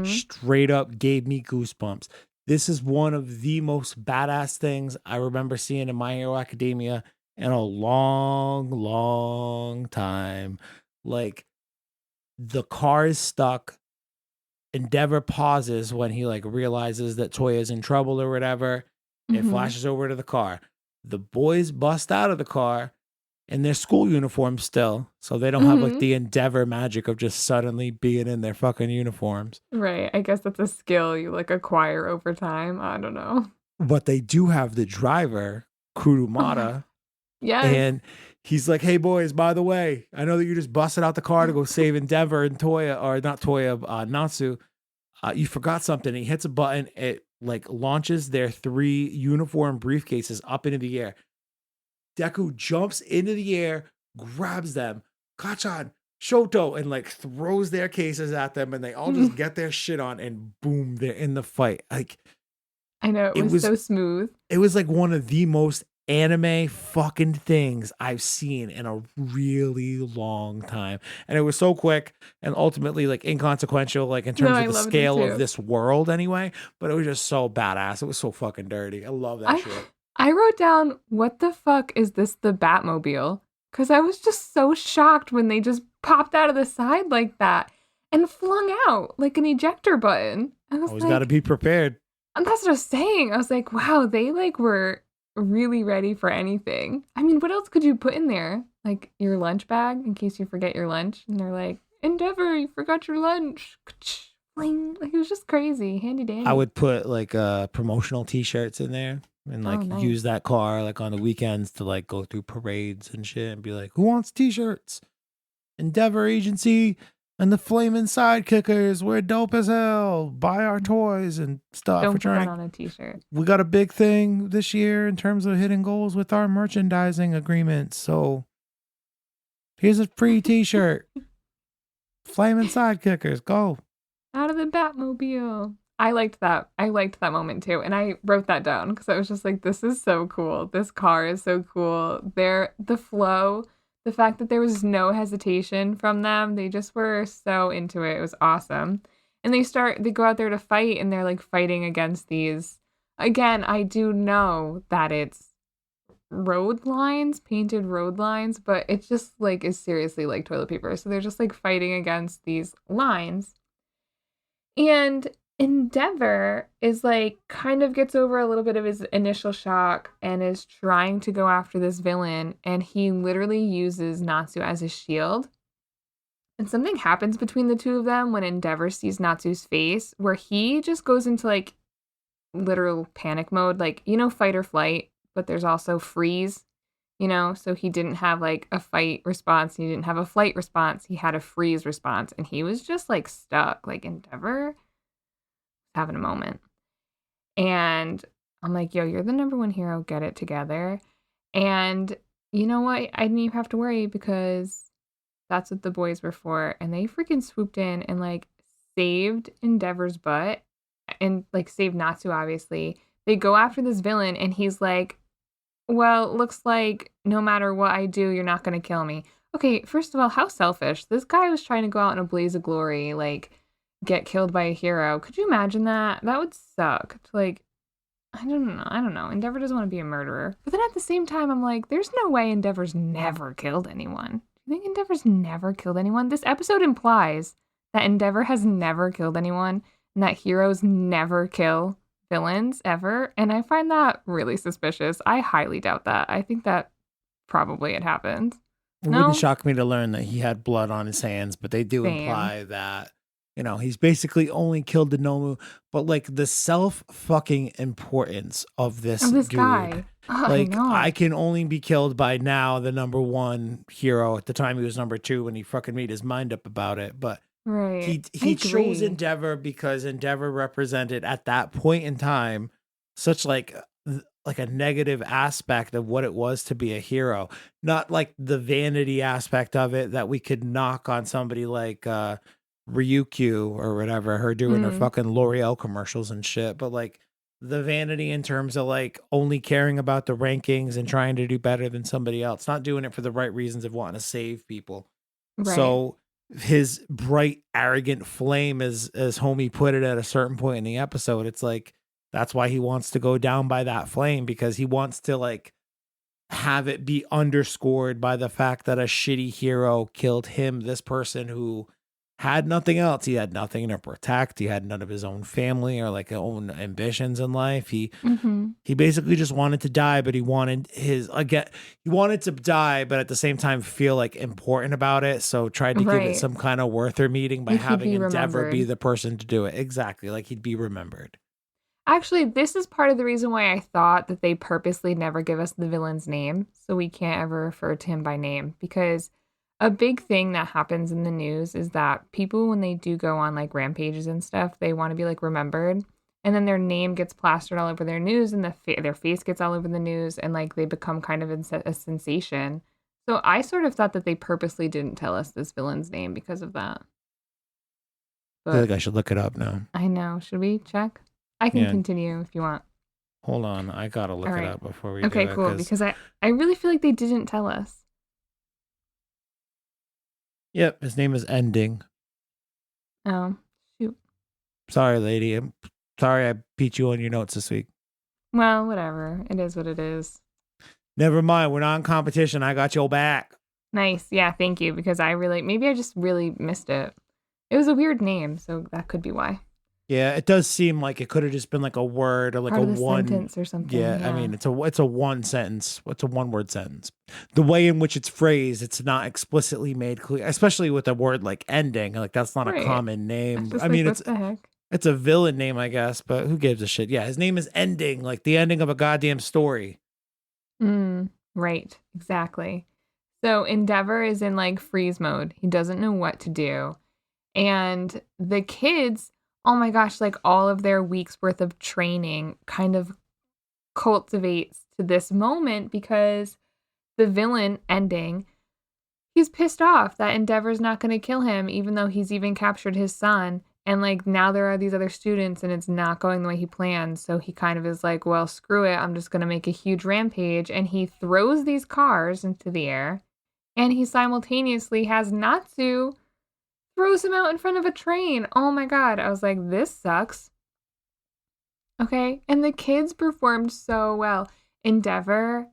straight up gave me goosebumps. This is one of the most badass things I remember seeing in My Hero Academia in a long, long time. Like, the car is stuck. Endeavor pauses when he like realizes that Toya's in trouble or whatever. It flashes over to the car. The boys bust out of the car in their school uniforms still. So they don't have like the Endeavor magic of just suddenly being in their fucking uniforms. Right. I guess that's a skill you like acquire over time. I don't know. But they do have the driver, Kurumada. Yes. And he's like, hey boys, by the way, I know that you just busted out the car to go save Endeavor and Toya, or not Toya, Natsu. You forgot something. He hits a button. It like launches their 3 uniform briefcases up into the air. Deku jumps into the air, grabs them, Kachan, Shoto, and like throws their cases at them, and they all just get their shit on, and boom, they're in the fight. Like, I know, it was so smooth. It was like one of the most anime fucking things I've seen in a really long time. And it was so quick and ultimately like inconsequential, like in terms of the scale of this world anyway. But it was just so badass. It was so fucking dirty. I love that shit. I wrote down, what the fuck is this, the Batmobile? Because I was just so shocked when they just popped out of the side like that and flung out like an ejector button. I was always got to be prepared. And that's what I was saying. I was like, wow, they like were really ready for anything. I mean, what else could you put in there? Like your lunch bag in case you forget your lunch. And they're like, Endeavor, you forgot your lunch. Like, it was just crazy. Handy dandy. I would put like promotional t-shirts in there. And like use that car like on the weekends to like go through parades and shit and be like, who wants t-shirts? Endeavor Agency and the Flaming Sidekickers, we're dope as hell. Buy our toys and stuff. Don't put that on a t-shirt. We got a big thing this year in terms of hitting goals with our merchandising agreements. So here's a free t-shirt. Flaming Sidekickers, go. Out of the Batmobile. I liked that. I liked that moment too. And I wrote that down because I was just like, this is so cool. This car is so cool. The flow, the fact that there was no hesitation from them. They just were so into it. It was awesome. And they go out there to fight and they're like fighting against these. Again, I do know that it's road lines, painted road lines, but it's just like is seriously like toilet paper. So they're just like fighting against these lines. And Endeavor is like kind of gets over a little bit of his initial shock and is trying to go after this villain, and he literally uses Natsu as a shield. And something happens between the two of them when Endeavor sees Natsu's face where he just goes into like literal panic mode, like, you know, fight or flight, but there's also freeze, you know, so he didn't have like a fight response, he didn't have a flight response, he had a freeze response, and he was just like stuck. Like, Endeavor having a moment. And I'm like, yo, you're the number 1 hero, get it together. And you know what? I didn't even have to worry because that's what the boys were for. And they freaking swooped in and like saved Endeavor's butt and like saved Natsu, obviously. They go after this villain and he's like, well, looks like no matter what I do, you're not going to kill me. Okay, first of all, how selfish. This guy was trying to go out in a blaze of glory, like get killed by a hero. Could you imagine that? That would suck. Like, I don't know. Endeavor doesn't want to be a murderer. But then at the same time, I'm like, there's no way Endeavor's never killed anyone. Do you think Endeavor's never killed anyone? This episode implies that Endeavor has never killed anyone and that heroes never kill villains ever. And I find that really suspicious. I highly doubt that. I think that probably it happened. It wouldn't shock me to learn that he had blood on his hands, but they do Same. imply that, he's basically only killed the Nomu. But like the self-fucking importance of this dude, guy. Like I can only be killed by now the number one hero. At the time he was number two when he fucking made his mind up about it. But right. he chose Endeavor because Endeavor represented at that point in time such like a negative aspect of what it was to be a hero, not like the vanity aspect of it that we could knock on somebody like Ryukyu or whatever, her doing her fucking L'Oreal commercials and shit, but like the vanity in terms of like only caring about the rankings and trying to do better than somebody else, not doing it for the right reasons of wanting to save people. Right. So his bright, arrogant flame, as homie put it at a certain point in the episode, it's like, that's why he wants to go down by that flame, because he wants to like have it be underscored by the fact that a shitty hero killed him, this person who had nothing else. He had nothing to protect. He had none of his own family or like own ambitions in life. He basically just wanted to die, but he wanted to die, but at the same time feel like important about it. So tried to give it some kind of worth or meaning by having Endeavor be the person to do it. Exactly. Like he'd be remembered. Actually, this is part of the reason why I thought that they purposely never give us the villain's name, so we can't ever refer to him by name, because a big thing that happens in the news is that people, when they do go on like rampages and stuff, they want to be like remembered, and then their name gets plastered all over their news, and their face gets all over the news, and like they become kind of a sensation. So I sort of thought that they purposely didn't tell us this villain's name because of that. But I feel like I should look it up now. I know. Should we check? I can continue if you want. Hold on. I got to look it up before we do it. Okay, cool. Because I really feel like they didn't tell us. Yep. His name is Ending. Oh, shoot. Sorry, lady. I'm sorry I beat you on your notes this week. Well, whatever. It is what it is. Never mind. We're not in competition. I got your back. Nice. Yeah, thank you. Because maybe I just really missed it. It was a weird name, so that could be why. Yeah, it does seem like it could have just been like a word or like part a of the one sentence or something. Yeah, I mean it's a one sentence. It's a one word sentence. The way in which it's phrased, it's not explicitly made clear, especially with a word like ending. Like that's not a common name. I mean, what the heck? It's a villain name, I guess, but who gives a shit? Yeah, his name is Ending, like the ending of a goddamn story. Right, exactly. So Endeavor is in like freeze mode. He doesn't know what to do, and the kids. Oh my gosh, like all of their week's worth of training kind of cultivates to this moment because the villain Ending, he's pissed off that Endeavor's not going to kill him, even though he's even captured his son. And like now there are these other students and it's not going the way he planned. So he kind of is like, well, screw it. I'm just going to make a huge rampage. And he throws these cars into the air and he simultaneously has Natsu throws him out in front of a train. Oh my god. I was like, this sucks. Okay. And the kids performed so well. Endeavor,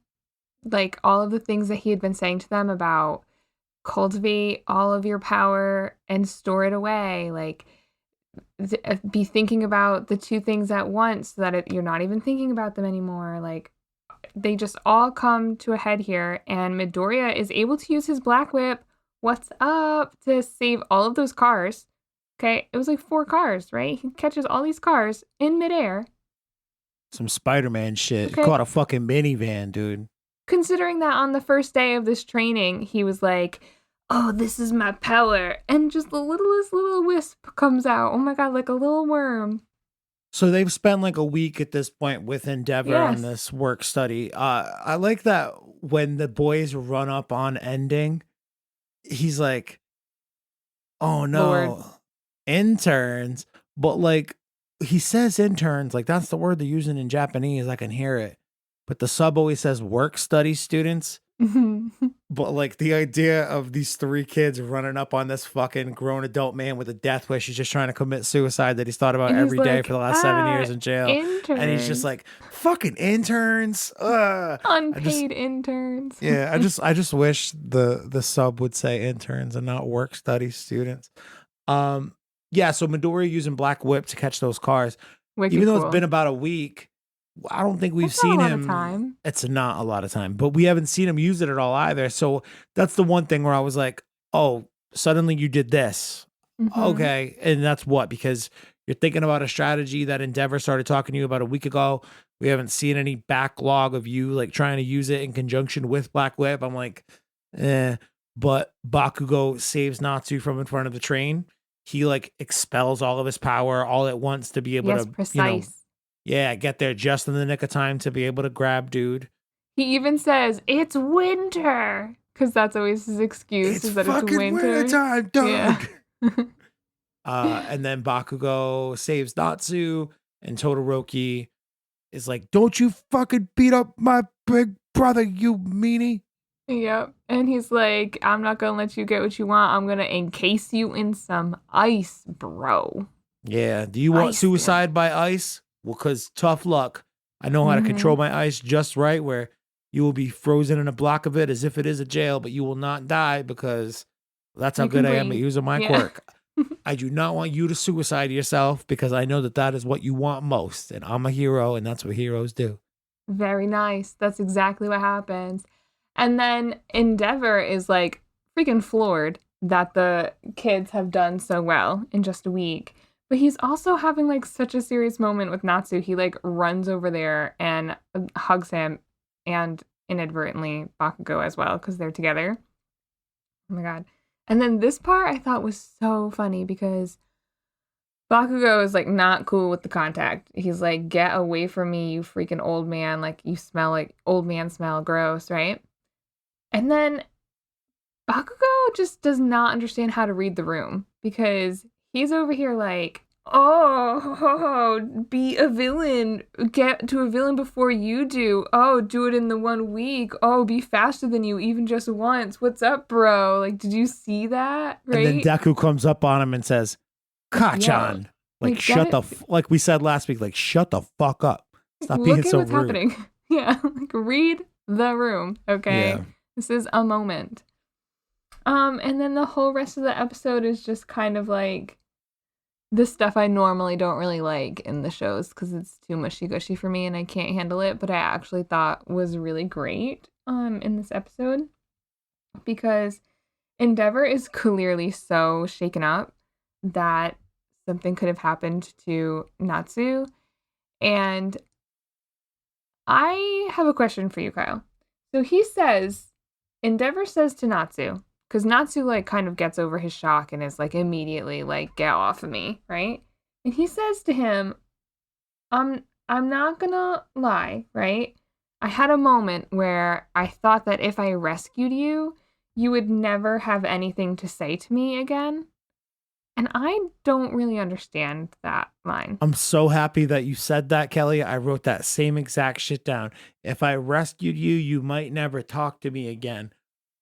like all of the things that he had been saying to them about cultivate all of your power and store it away. Like be thinking about the two things at once so that you're not even thinking about them anymore. Like they just all come to a head here. And Midoriya is able to use his Black Whip. What's up to save all of those cars. Okay, it was like 4 cars, right? He catches all these cars in midair. Some Spider-Man shit. Okay. He caught a fucking minivan, dude. Considering that on the first day of this training, he was like, oh, this is my power. And just the littlest little wisp comes out. Oh my god, like a little worm. So they've spent like a week at this point with Endeavor on this work study. I like that when the boys run up on Ending, he's like, oh no, Lord. Interns. But like he says interns, like that's the word they're using in Japanese. I can hear it. But the sub always says work study students. But like the idea of these 3 kids running up on this fucking grown adult man with a death wish, he's just trying to commit suicide that he's thought about every day for the last 7 years in jail. Interns. And he's just like, fucking interns. Unpaid interns. Yeah, I just wish the sub would say interns and not work study students. Yeah, so Midori using Black Whip to catch those cars. Wicked Even though cool. it's been about a week, I don't think we've That's not seen a lot him. of time. It's not a lot of time, but we haven't seen him use it at all either. So that's the one thing where I was like, oh, suddenly you did this. Mhm. Okay. And that's what, because you're thinking about a strategy that Endeavor started talking to you about a week ago. We haven't seen any backlog of you like trying to use it in conjunction with Black Whip. I'm like, but Bakugo saves Natsu from in front of the train. He like expels all of his power all at once to be able Yes, to, precise. get there just in the nick of time to be able to grab dude. He even says, it's winter. Because that's always his excuse, is that it's winter. Time, dog. Yeah. And then Bakugo saves Natsu, and Todoroki is like, don't you fucking beat up my big brother, you meanie. Yep. And he's like, I'm not going to let you get what you want. I'm going to encase you in some ice, bro. Yeah. Do you want suicide by ice? Well, because tough luck. I know how to control my ice just right, where you will be frozen in a block of it as if it is a jail, but you will not die because that's how good I am at using my quirk. I do not want you to suicide yourself because I know that that is what you want most. And I'm a hero, and that's what heroes do. Very nice. That's exactly what happens. And then Endeavor is like freaking floored that the kids have done so well in just a week. But he's also having like such a serious moment with Natsu. He like runs over there and hugs him, and inadvertently Bakugo as well, because they're together. Oh my god. And then this part I thought was so funny because Bakugo is like not cool with the contact. He's like, get away from me, you freaking old man. Like, you smell like old man smell, gross, right? And then Bakugo just does not understand how to read the room, because he's over here like, oh, be a villain. Get to a villain before you do. Oh, do it in the 1 week. Oh, be faster than you, even just once. What's up, bro? Like, did you see that? Right? And then Deku comes up on him and says, Kachan. Yeah. Like shut the, like we said last week, like, shut the fuck up. Stop being so rude. Look at what's happening. Yeah, like, read the room, okay? Yeah. This is a moment. And then the whole rest of the episode is just kind of like the stuff I normally don't really like in the shows because it's too mushy-gushy for me and I can't handle it, but I actually thought was really great in this episode, because Endeavor is clearly so shaken up that something could have happened to Natsu. And I have a question for you, Kyle. So Endeavor says to Natsu, because Natsu like kind of gets over his shock and is like immediately like, get off of me, right? And he says to him, I'm not gonna lie, right? I had a moment where I thought that if I rescued you, you would never have anything to say to me again. And I don't really understand that line. I'm so happy that you said that, Kelly. I wrote that same exact shit down. If I rescued you, you might never talk to me again.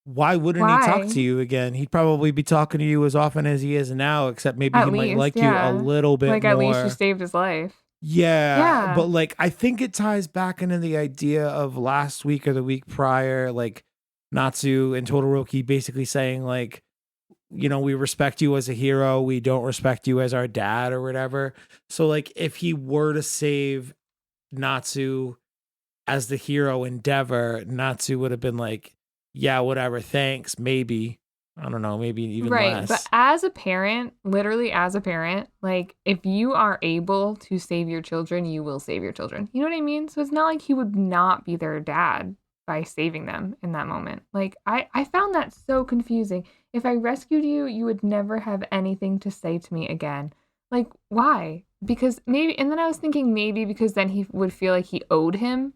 Why wouldn't he talk to you again? He'd probably be talking to you as often as he is now, except maybe he might like you a little bit more. Like, at least you saved his life. Yeah. But like, I think it ties back into the idea of last week or the week prior, like Natsu and Todoroki basically saying like, we respect you as a hero. We don't respect you as our dad or whatever. So like, if he were to save Natsu as the hero Endeavor, Natsu would have been like, yeah, whatever, thanks, maybe. I don't know, maybe even less. But as a parent, literally as a parent, like, if you are able to save your children, you will save your children. You know what I mean? So it's not like he would not be their dad by saving them in that moment. Like, I found that so confusing. If I rescued you, you would never have anything to say to me again. Like, why? Because maybe, and then I was thinking maybe because then he would feel like he owed him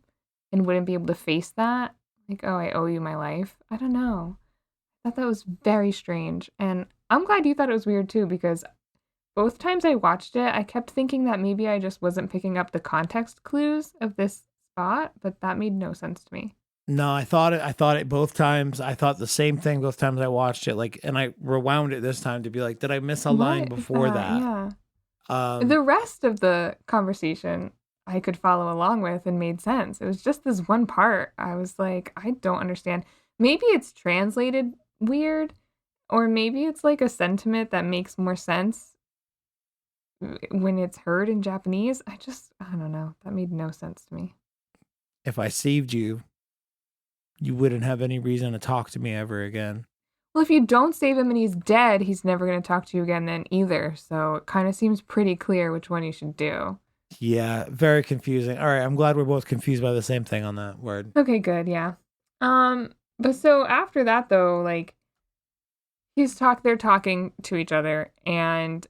and wouldn't be able to face that. Like, oh, I owe you my life. I don't know. I thought that was very strange. And I'm glad you thought it was weird too, because both times I watched it, I kept thinking that maybe I just wasn't picking up the context clues of this spot, but that made no sense to me. No, I thought it both times. I thought the same thing both times I watched it. Like, and I rewound it this time to be like, did I miss a line before that? Yeah. The rest of the conversation I could follow along with and made sense. It was just this one part. I was like, I don't understand. Maybe it's translated weird, or maybe it's like a sentiment that makes more sense when it's heard in Japanese. I don't know. That made no sense to me. If I saved you, you wouldn't have any reason to talk to me ever again. Well, if you don't save him and he's dead, he's never going to talk to you again then either. So it kind of seems pretty clear which one you should do. Yeah, very confusing. All right, I'm glad we're both confused by the same thing on that word. Okay, good, yeah. But so after that though, like they're talking to each other, and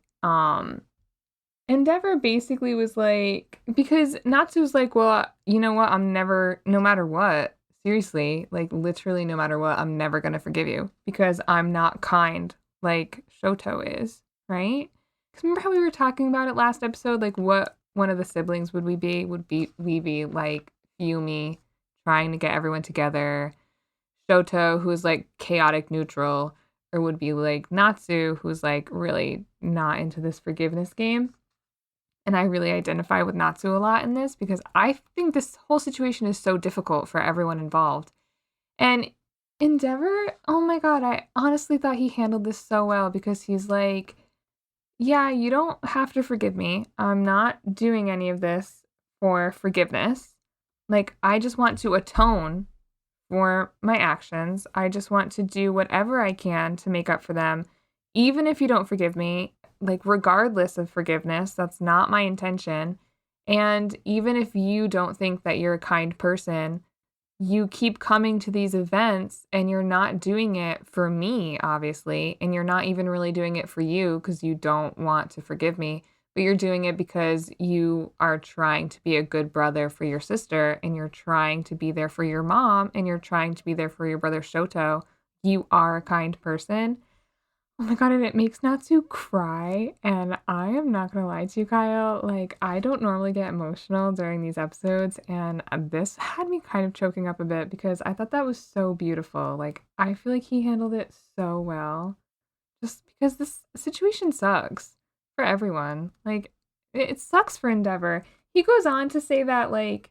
Endeavor basically was like, because Natsu's like, well, you know what? No matter what, seriously, like literally no matter what, I'm never going to forgive you because I'm not kind like Shoto is, right? Because remember how we were talking about it last episode? Like what one of the siblings would we be? Would we be like Fuyumi trying to get everyone together? Shoto, who's like chaotic neutral, or would be like Natsu, who's like really not into this forgiveness game. And I really identify with Natsu a lot in this because I think this whole situation is so difficult for everyone involved. And Endeavor, oh my God, I honestly thought he handled this so well because he's like, yeah, you don't have to forgive me. I'm not doing any of this for forgiveness. Like, I just want to atone for my actions. I just want to do whatever I can to make up for them. Even if you don't forgive me, like regardless of forgiveness, that's not my intention. And even if you don't think that you're a kind person, you keep coming to these events and you're not doing it for me, obviously, and you're not even really doing it for you because you don't want to forgive me, but you're doing it because you are trying to be a good brother for your sister, and you're trying to be there for your mom, and you're trying to be there for your brother Shoto. You are a kind person. Oh my God, and it makes Natsu cry, and I am not gonna lie to you, Kyle, like, I don't normally get emotional during these episodes, and this had me kind of choking up a bit because I thought that was so beautiful. Like, I feel like he handled it so well, just because this situation sucks for everyone. Like, it sucks for Endeavor. He goes on to say that, like,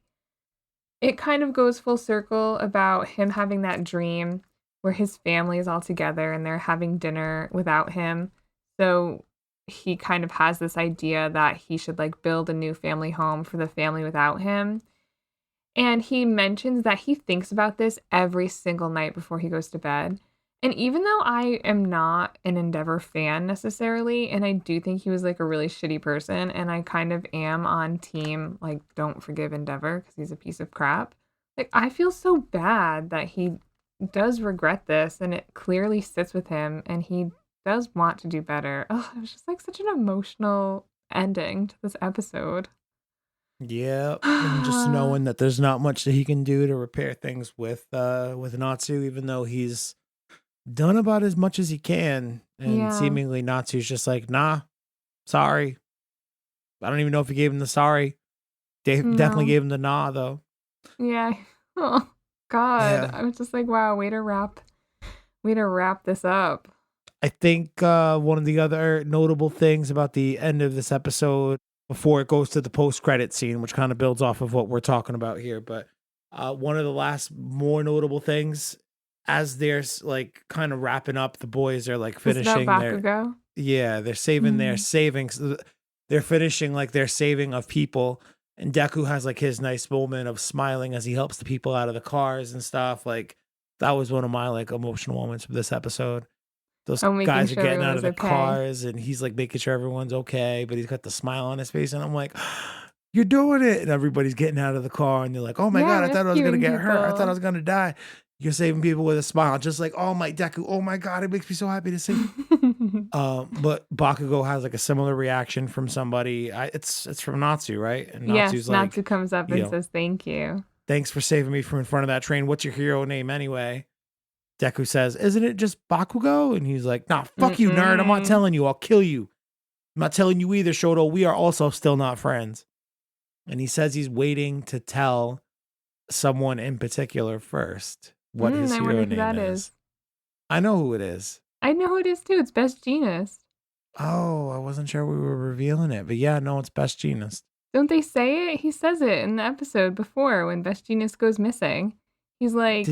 it kind of goes full circle about him having that dream where his family is all together and they're having dinner without him. So he kind of has this idea that he should like build a new family home for the family without him. And he mentions that he thinks about this every single night before he goes to bed. And even though I am not an Endeavor fan necessarily, and I do think he was like a really shitty person, and I kind of am on team like don't forgive Endeavor because he's a piece of crap. Like I feel so bad that he does regret this, and it clearly sits with him, and he does want to do better. Oh, it was just like such an emotional ending to this episode. Yeah, and just knowing that there's not much that he can do to repair things with Natsu, even though he's done about as much as he can, and seemingly Natsu's just like, nah, sorry. I don't even know if he gave him the sorry. Definitely gave him the nah though. Yeah. Oh God, yeah. I was just like, wow, way to wrap this up. I think one of the other notable things about the end of this episode before it goes to the post-credit scene, which kind of builds off of what we're talking about here, but one of the last more notable things as they're like kind of wrapping up, the boys are like finishing they're saving their savings. They're finishing like their saving of people. And Deku has like his nice moment of smiling as he helps the people out of the cars and stuff. Like that was one of my like emotional moments of this episode. Those guys are getting out of the cars and he's like making sure everyone's okay, but he's got the smile on his face. And I'm like, you're doing it. And everybody's getting out of the car and they're like, oh my God, I thought I was going to get hurt. I thought I was going to die. You're saving people with a smile, just like, oh my Deku, oh my God, it makes me so happy to see. But Bakugo has like a similar reaction from somebody. It's from Natsu, right? And Natsu's like, Natsu comes up and says, thank you. Thanks for saving me from in front of that train. What's your hero name anyway? Deku says, isn't it just Bakugo? And he's like, nah, fuck you, nerd. I'm not telling you. I'll kill you. I'm not telling you either, Shoto. We are also still not friends. And he says he's waiting to tell someone in particular first what his hero name is. I know who it is. I know who it is too. It's Best Jeanist. Oh, I wasn't sure we were revealing it, but yeah, no, it's Best Jeanist. Don't they say it? He says it in the episode before when Best Jeanist goes missing. He's like,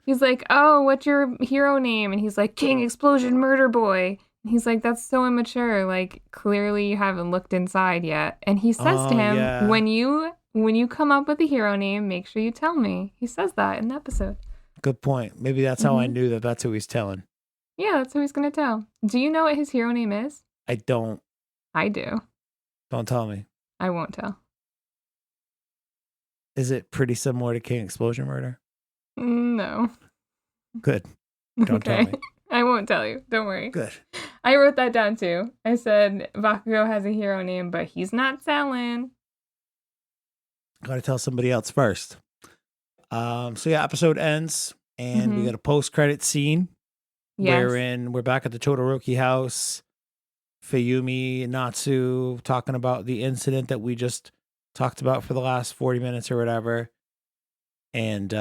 He's like, oh, what's your hero name? And he's like, King Explosion Murder Boy. And he's like, that's so immature. Like, clearly you haven't looked inside yet. And he says to him, yeah. when you come up with a hero name, make sure you tell me. He says that in the episode. Good point. Maybe that's how I knew that's who he's telling. Yeah, that's who he's going to tell. Do you know what his hero name is? I don't. I do. Don't tell me. I won't tell. Is it pretty similar to King Explosion Murder? No. Good. Don't tell me. I won't tell you. Don't worry. Good. I wrote that down too. I said Bakugo has a hero name, but he's not telling. Gotta tell somebody else first. So yeah, episode ends and we got a post-credit scene wherein we're back at the Todoroki house. Fuyumi and Natsu talking about the incident that we just talked about for the last 40 minutes or whatever. And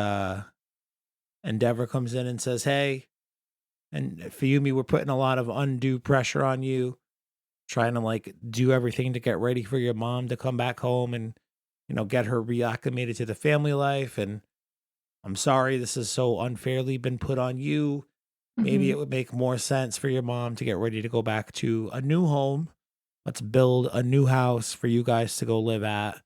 Endeavor comes in and says, hey, and Fuyumi, we're putting a lot of undue pressure on you, trying to like do everything to get ready for your mom to come back home and, you know, get her reacclimated to the family life. And I'm sorry this has so unfairly been put on you. Maybe it would make more sense for your mom to get ready to go back to a new home. Let's build a new house for you guys to go live at.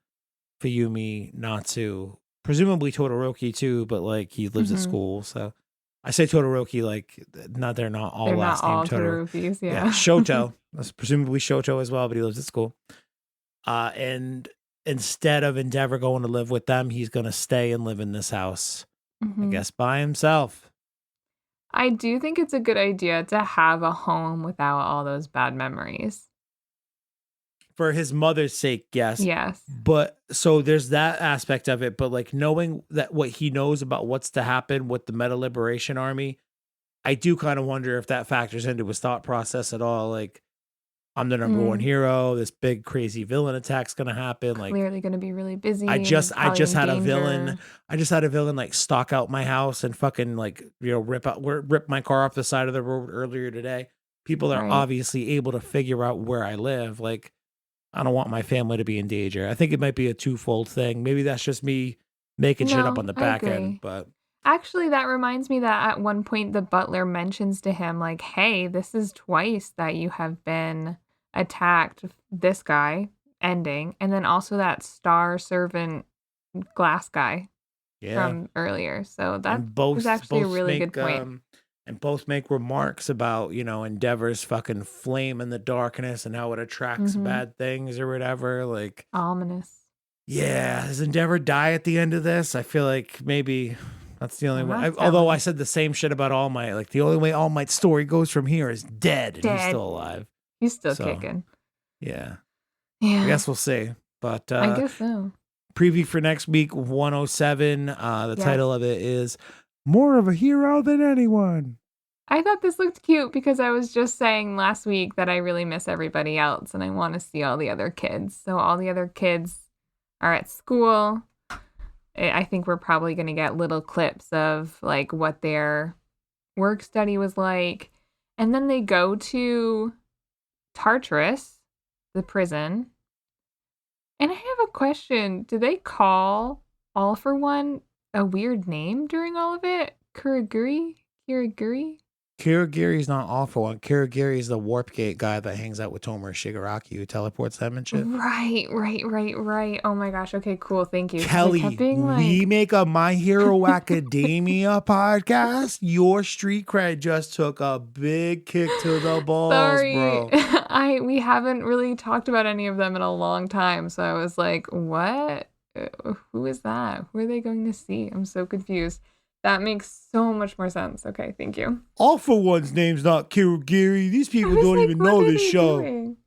Fuyumi, Natsu, presumably Todoroki too, but like he lives at school. So I say Todoroki like they're not all last name Todorokis. Yeah. Shoto. That's presumably Shoto as well, but he lives at school. And instead of Endeavor going to live with them, he's going to stay and live in this house, I guess, by himself. I do think it's a good idea to have a home without all those bad memories. For his mother's sake, yes. Yes. But so there's that aspect of it. But like knowing that what he knows about what's to happen with the Meta Liberation Army, I do kind of wonder if that factors into his thought process at all. Like, I'm the number one hero. This big crazy villain attack's gonna happen. Like, clearly gonna be really busy. I just had a villain. I just had a villain like stalk out my house and fucking like, you know, rip my car off the side of the road earlier today. People are obviously able to figure out where I live. Like, I don't want my family to be in danger. I think it might be a twofold thing. Maybe that's just me making shit up on the back end, but. Actually, that reminds me that at one point the butler mentions to him, like, hey, this is twice that you have been attacked, this guy, ending, and then also that star servant glass guy from earlier. So that was actually a really good point. And both make remarks about, you know, Endeavor's fucking flame in the darkness and how it attracts bad things or whatever. Like, ominous. Yeah. Does Endeavor die at the end of this? I feel like maybe... That's the only way. Although I said the same shit about All Might. Like, the only way All Might's story goes from here is dead. And he's still alive. He's still kicking. Yeah. I guess we'll see. But I guess so. Preview for next week, 107. The title of it is More of a Hero Than Anyone. I thought this looked cute because I was just saying last week that I really miss everybody else and I want to see all the other kids. So all the other kids are at school. I think we're probably going to get little clips of like what their work study was like. And then they go to Tartarus, the prison. And I have a question. Do they call All for One a weird name during all of it? Kuraguri? Kuragiri's not All for One. Kuragiri is the Warp Gate guy that hangs out with Tomoe Shigaraki who teleports them and shit. Right. Oh my gosh. Okay, cool. Thank you. Kelly, we make a My Hero Academia podcast. Your street cred just took a big kick to the balls, bro. We haven't really talked about any of them in a long time. So I was like, what? Who is that? Who are they going to see? I'm so confused. That makes so much more sense. Okay, thank you. All for One's name's not Kuragiri. These people don't even know this show. Doing?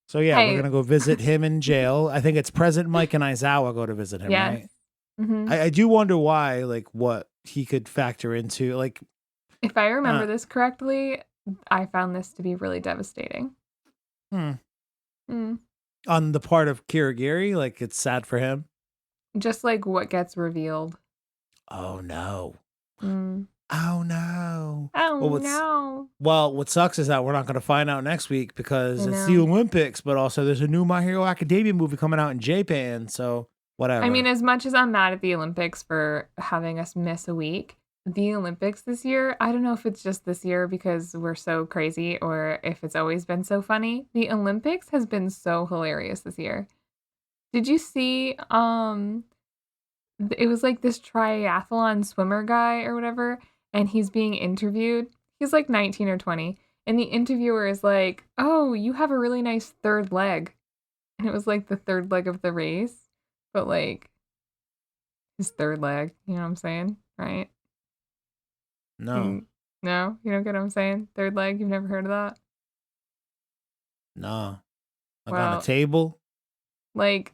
So yeah, we're going to go visit him in jail. I think it's President Mike and Aizawa go to visit him, right? Mm-hmm. I do wonder why, like what he could factor into. Like, if I remember this correctly, I found this to be really devastating. On the part of Kuragiri, like it's sad for him. Just like what gets revealed. Oh no. Mm. Oh no. Oh no. Well, what sucks is that we're not going to find out next week because it's the Olympics, but also there's a new My Hero Academia movie coming out in Japan, so whatever. I mean, as much as I'm mad at the Olympics for having us miss a week, the Olympics this year, I don't know if it's just this year because we're so crazy or if it's always been so funny. The Olympics has been so hilarious this year. Did you see it was like this triathlon swimmer guy or whatever, and he's being interviewed. He's like 19 or 20, and the interviewer is like, "Oh, you have a really nice third leg." And it was like the third leg of the race, but like his third leg, you know what I'm saying? Right? No. No, you don't get what I'm saying? Third leg, you've never heard of that? No. Like on Well, a table? like,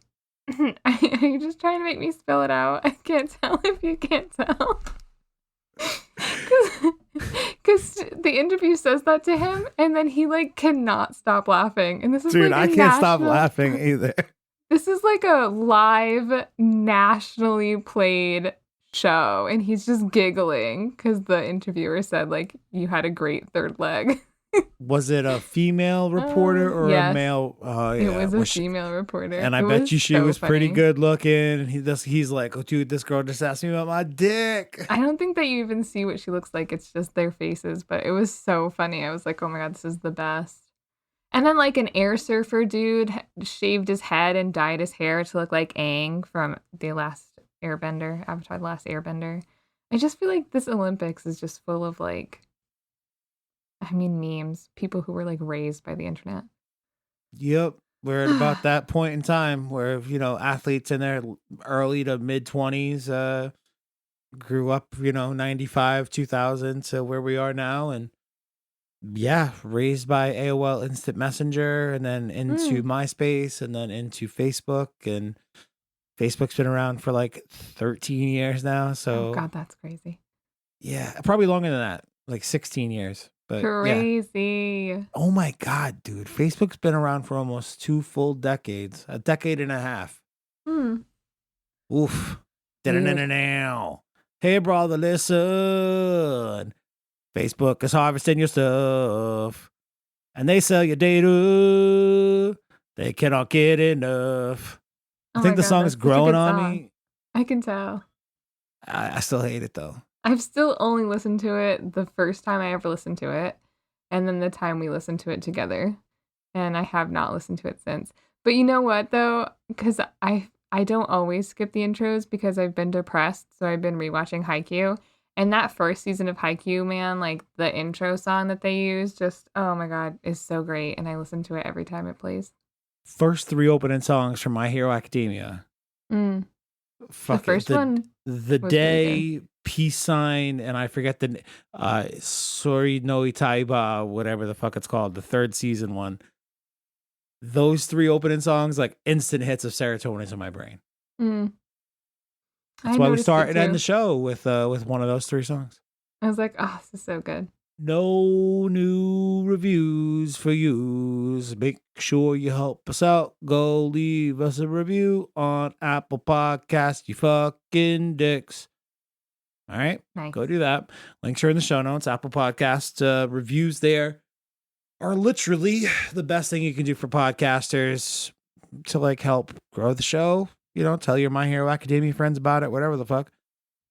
are you just trying to make me spell it out? I can't tell if you can't tell. Because the interview says that to him, and then he like cannot stop laughing. And this is Dude, like I can't stop laughing either. This is like a live, nationally played show, and he's just giggling because the interviewer said like you had a great third leg. Was it a female reporter or yes. a male? Oh, yeah. It was a female reporter. And I bet you she so was funny. pretty good looking. He's like, oh, dude, this girl just asked me about my dick. I don't think that you even see what she looks like. It's just their faces, but it was so funny. I was like, oh my God, this is the best. And then like an air surfer dude shaved his head and dyed his hair to look like Aang from the last Airbender, Avatar: The Last Airbender. I just feel like this Olympics is just full of like, I mean, memes, people who were like raised by the internet. Yep. We're at about that point in time where, athletes in their early to mid 20s grew up, 95, 2000 to where we are now. And yeah, raised by AOL Instant Messenger and then into MySpace and then into Facebook. And Facebook's been around for like 13 years now. So, oh God, that's crazy. Yeah, probably longer than that, like 16 years. But crazy. Yeah. Oh my God, dude. Facebook's been around for almost 2 full decades, a decade and a half. Oof. Now. Hey, brother, listen. Facebook is harvesting your stuff. And they sell your data. They cannot get enough. I think the song is growing on me. I can tell. I still hate it, though. I've still only listened to it the first time I ever listened to it, and then the time we listened to it together, and I have not listened to it since. But you know what, though? Because I don't always skip the intros because I've been depressed, so I've been rewatching Haikyuu, and that first season of Haikyuu, man, like the intro song that they use, just, oh my God, is so great, and I listen to it every time it plays. First 3 opening songs from My Hero Academia. The first one, The Day, Peace Sign, and I forget the Sori no Itaiba, whatever the fuck it's called, the 3rd season one. Those 3 opening songs, like instant hits of serotonin in my brain. That's why we start and end the show with one of those 3 songs. I was like, oh, this is so good. No new reviews for yous. Make sure you help us out. Go leave us a review on Apple Podcasts, you fucking dicks. All right, nice. Go do that. Links are in the show notes. Apple Podcast reviews there are literally the best thing you can do for podcasters to like help grow the show. Tell your My Hero Academia friends about it, whatever the fuck.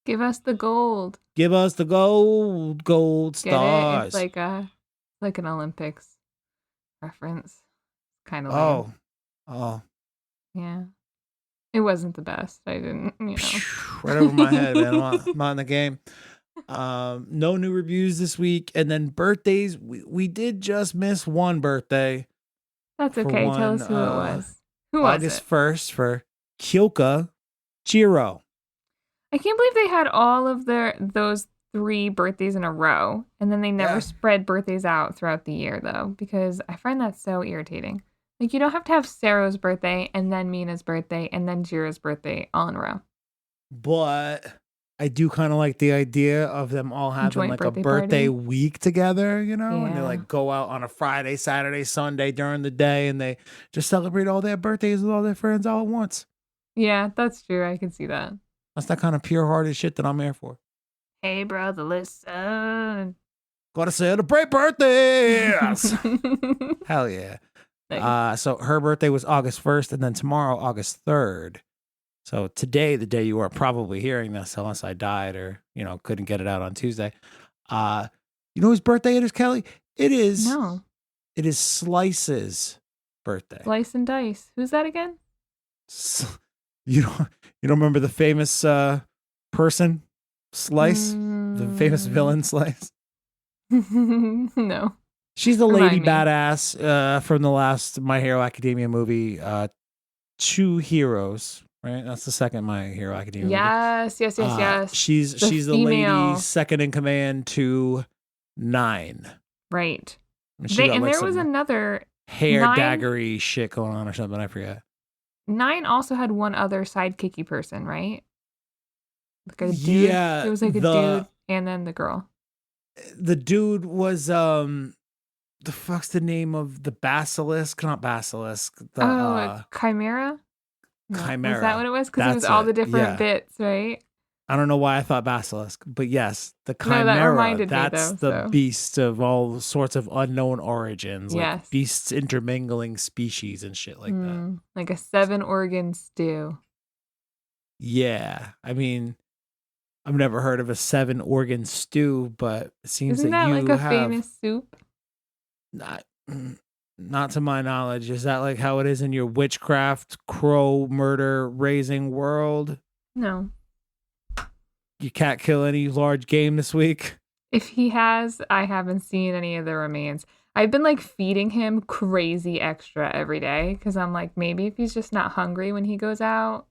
Give us the gold. Give us the gold stars. It's like an Olympics reference. Kind of. Oh. Yeah. It wasn't the best. I didn't, Right over my head, man. I'm on the game. No new reviews this week. And then birthdays. We did just miss one birthday. That's okay. Tell us who it was. Who was August 1st for Kyoka Chiro. I can't believe they had all of those 3 birthdays in a row. And then they never spread birthdays out throughout the year, though, because I find that so irritating. Like, you don't have to have Sero's birthday and then Mina's birthday and then Jira's birthday all in a row. But I do kind of like the idea of them all having like a birthday week together, and they like go out on a Friday, Saturday, Sunday during the day and they just celebrate all their birthdays with all their friends all at once. Yeah, that's true. I can see that. That's that kind of pure-hearted shit that I'm here for. Hey, brother, listen. Gotta celebrate birthdays. Hell yeah. Nice. So her birthday was August 1st, and then tomorrow, August 3rd. So today, the day you are probably hearing this, unless I died or, couldn't get it out on Tuesday. You know whose birthday it is, Kelly? It is Slice's birthday. Slice and Dice. Who's that again? You don't remember the famous person, Slice? The famous villain, Slice? No. She's the lady badass from the last My Hero Academia movie, Two Heroes, right? That's the second My Hero Academia movie. Yes. She's the lady second in command to 9. Right. And there was another hair daggery shit going on or something. I forget. 9 also had one other sidekicky person, right? Like a dude. Yeah. It was like a dude and then the girl. The dude was the fuck's the name of the basilisk? Not basilisk. Chimera? No. Chimera. Was that what it was? Because it was all the different bits, right? I don't know why I thought basilisk, but yes, the chimera. No, that reminded that's me, the beast of all sorts of unknown origins, like beasts intermingling species and shit like that. Like a 7-organ stew. Yeah, I mean, I've never heard of a 7-organ stew, but it seems Isn't that like a famous soup? Not to my knowledge. Is that like how it is in your witchcraft, crow murder raising world? No. You can't kill any large game this week? If he has, I haven't seen any of the remains. I've been like feeding him crazy extra every day because I'm like, maybe if he's just not hungry when he goes out,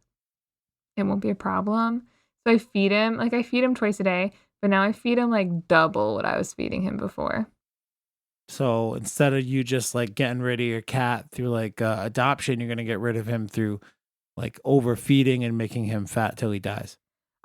it won't be a problem. So I feed him, I feed him twice a day, but now I feed him like double what I was feeding him before. So instead of you just like getting rid of your cat through like adoption, you're going to get rid of him through like overfeeding and making him fat till he dies.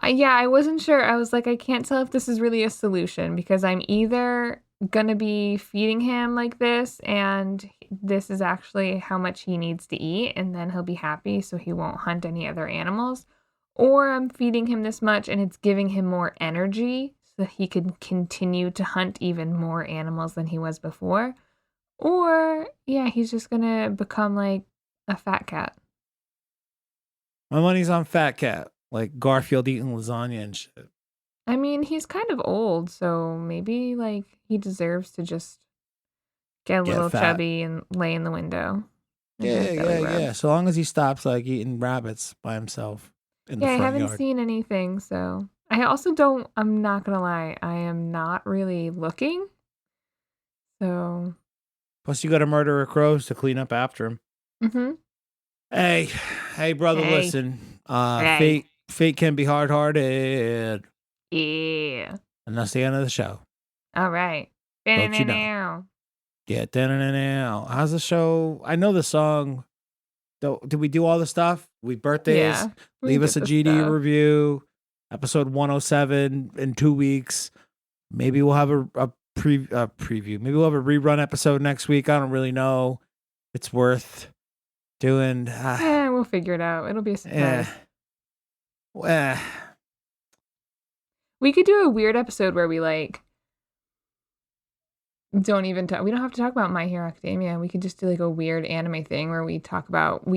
I wasn't sure. I was like, I can't tell if this is really a solution because I'm either going to be feeding him like this and this is actually how much he needs to eat and then he'll be happy so he won't hunt any other animals. Or I'm feeding him this much and it's giving him more energy so he can continue to hunt even more animals than he was before. Or, he's just going to become like a fat cat. My money's on fat cat. Like Garfield eating lasagna and shit. I mean, he's kind of old, so maybe like he deserves to just get a little chubby and lay in the window. Yeah. So long as he stops like eating rabbits by himself in the front yard. I haven't seen anything, so I also I'm not gonna lie, I am not really looking. So plus you gotta murder a crows to clean up after him. Mm-hmm. Hey brother, listen. Fate can be hard-hearted. Yeah. And that's the end of the show. All right. Don't you know? Yeah, now. How's the show? I know the song. Did we do all the stuff? Birthdays. Yeah, leave us a GD review. Episode 107 in 2 weeks. Maybe we'll have a preview. Maybe we'll have a rerun episode next week. I don't really know. It's worth doing. We'll figure it out. It'll be a surprise. We could do a weird episode where we like don't even talk. We don't have to talk about My Hero Academia. We could just do like a weird anime thing where we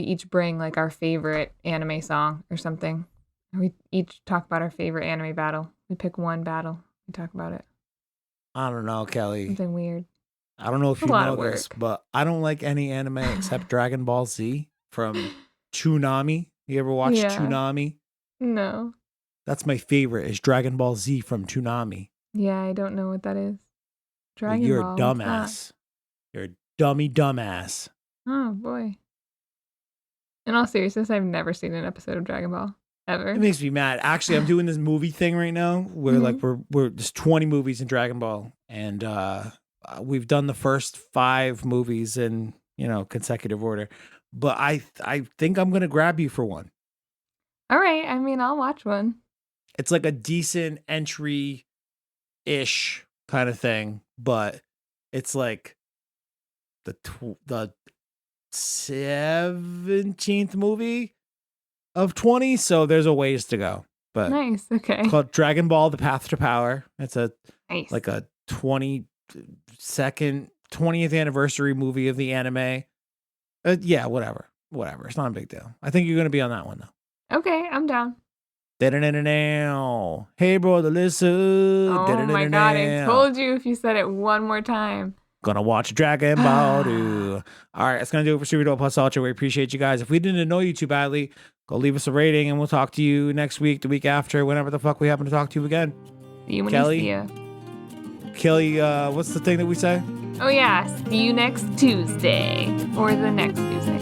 each bring like our favorite anime song or something. We each talk about our favorite anime battle. We pick one battle. We talk about it. I don't know, Kelly. Something weird. I don't know if you know this, but I don't like any anime except Dragon Ball Z from Toonami. You ever watch Toonami? No. That's my favorite is Dragon Ball Z from Toonami. Yeah, I don't know what that is. Dragon Ball. You're a dumbass. You're a dumbass. Oh, boy. In all seriousness, I've never seen an episode of Dragon Ball. Ever. It makes me mad. Actually, I'm doing this movie thing right now where like we're just 20 movies in Dragon Ball. And we've done the first 5 movies in, consecutive order. But I think I'm going to grab you for one. All right. I mean, I'll watch one. It's like a decent entry-ish kind of thing, but it's like the 17th movie of 20, so there's a ways to go. But nice. Okay. It's called Dragon Ball: The Path to Power. It's like a 20th anniversary movie of the anime. Yeah, whatever. It's not a big deal. I think you're going to be on that one though. Okay, I'm down. Hey, brother, listen. Oh my god, I told you if you said it one more time. Gonna watch Dragon Ball 2. All right, that's gonna do it for Super Dope Plus Ultra. We appreciate you guys. If we didn't annoy you too badly, go leave us a rating and we'll talk to you next week, the week after, whenever the fuck we happen to talk to you again. See you when Kelly? you see ya. Kelly, what's the thing that we say? Oh yeah, see you next Tuesday. Or the next Tuesday.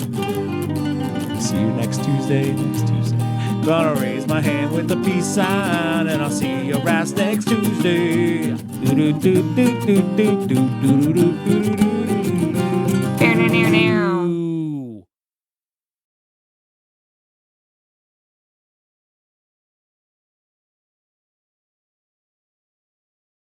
See you next Tuesday. Gonna raise my hand with the peace sign, and I'll see your ass next Tuesday. Now.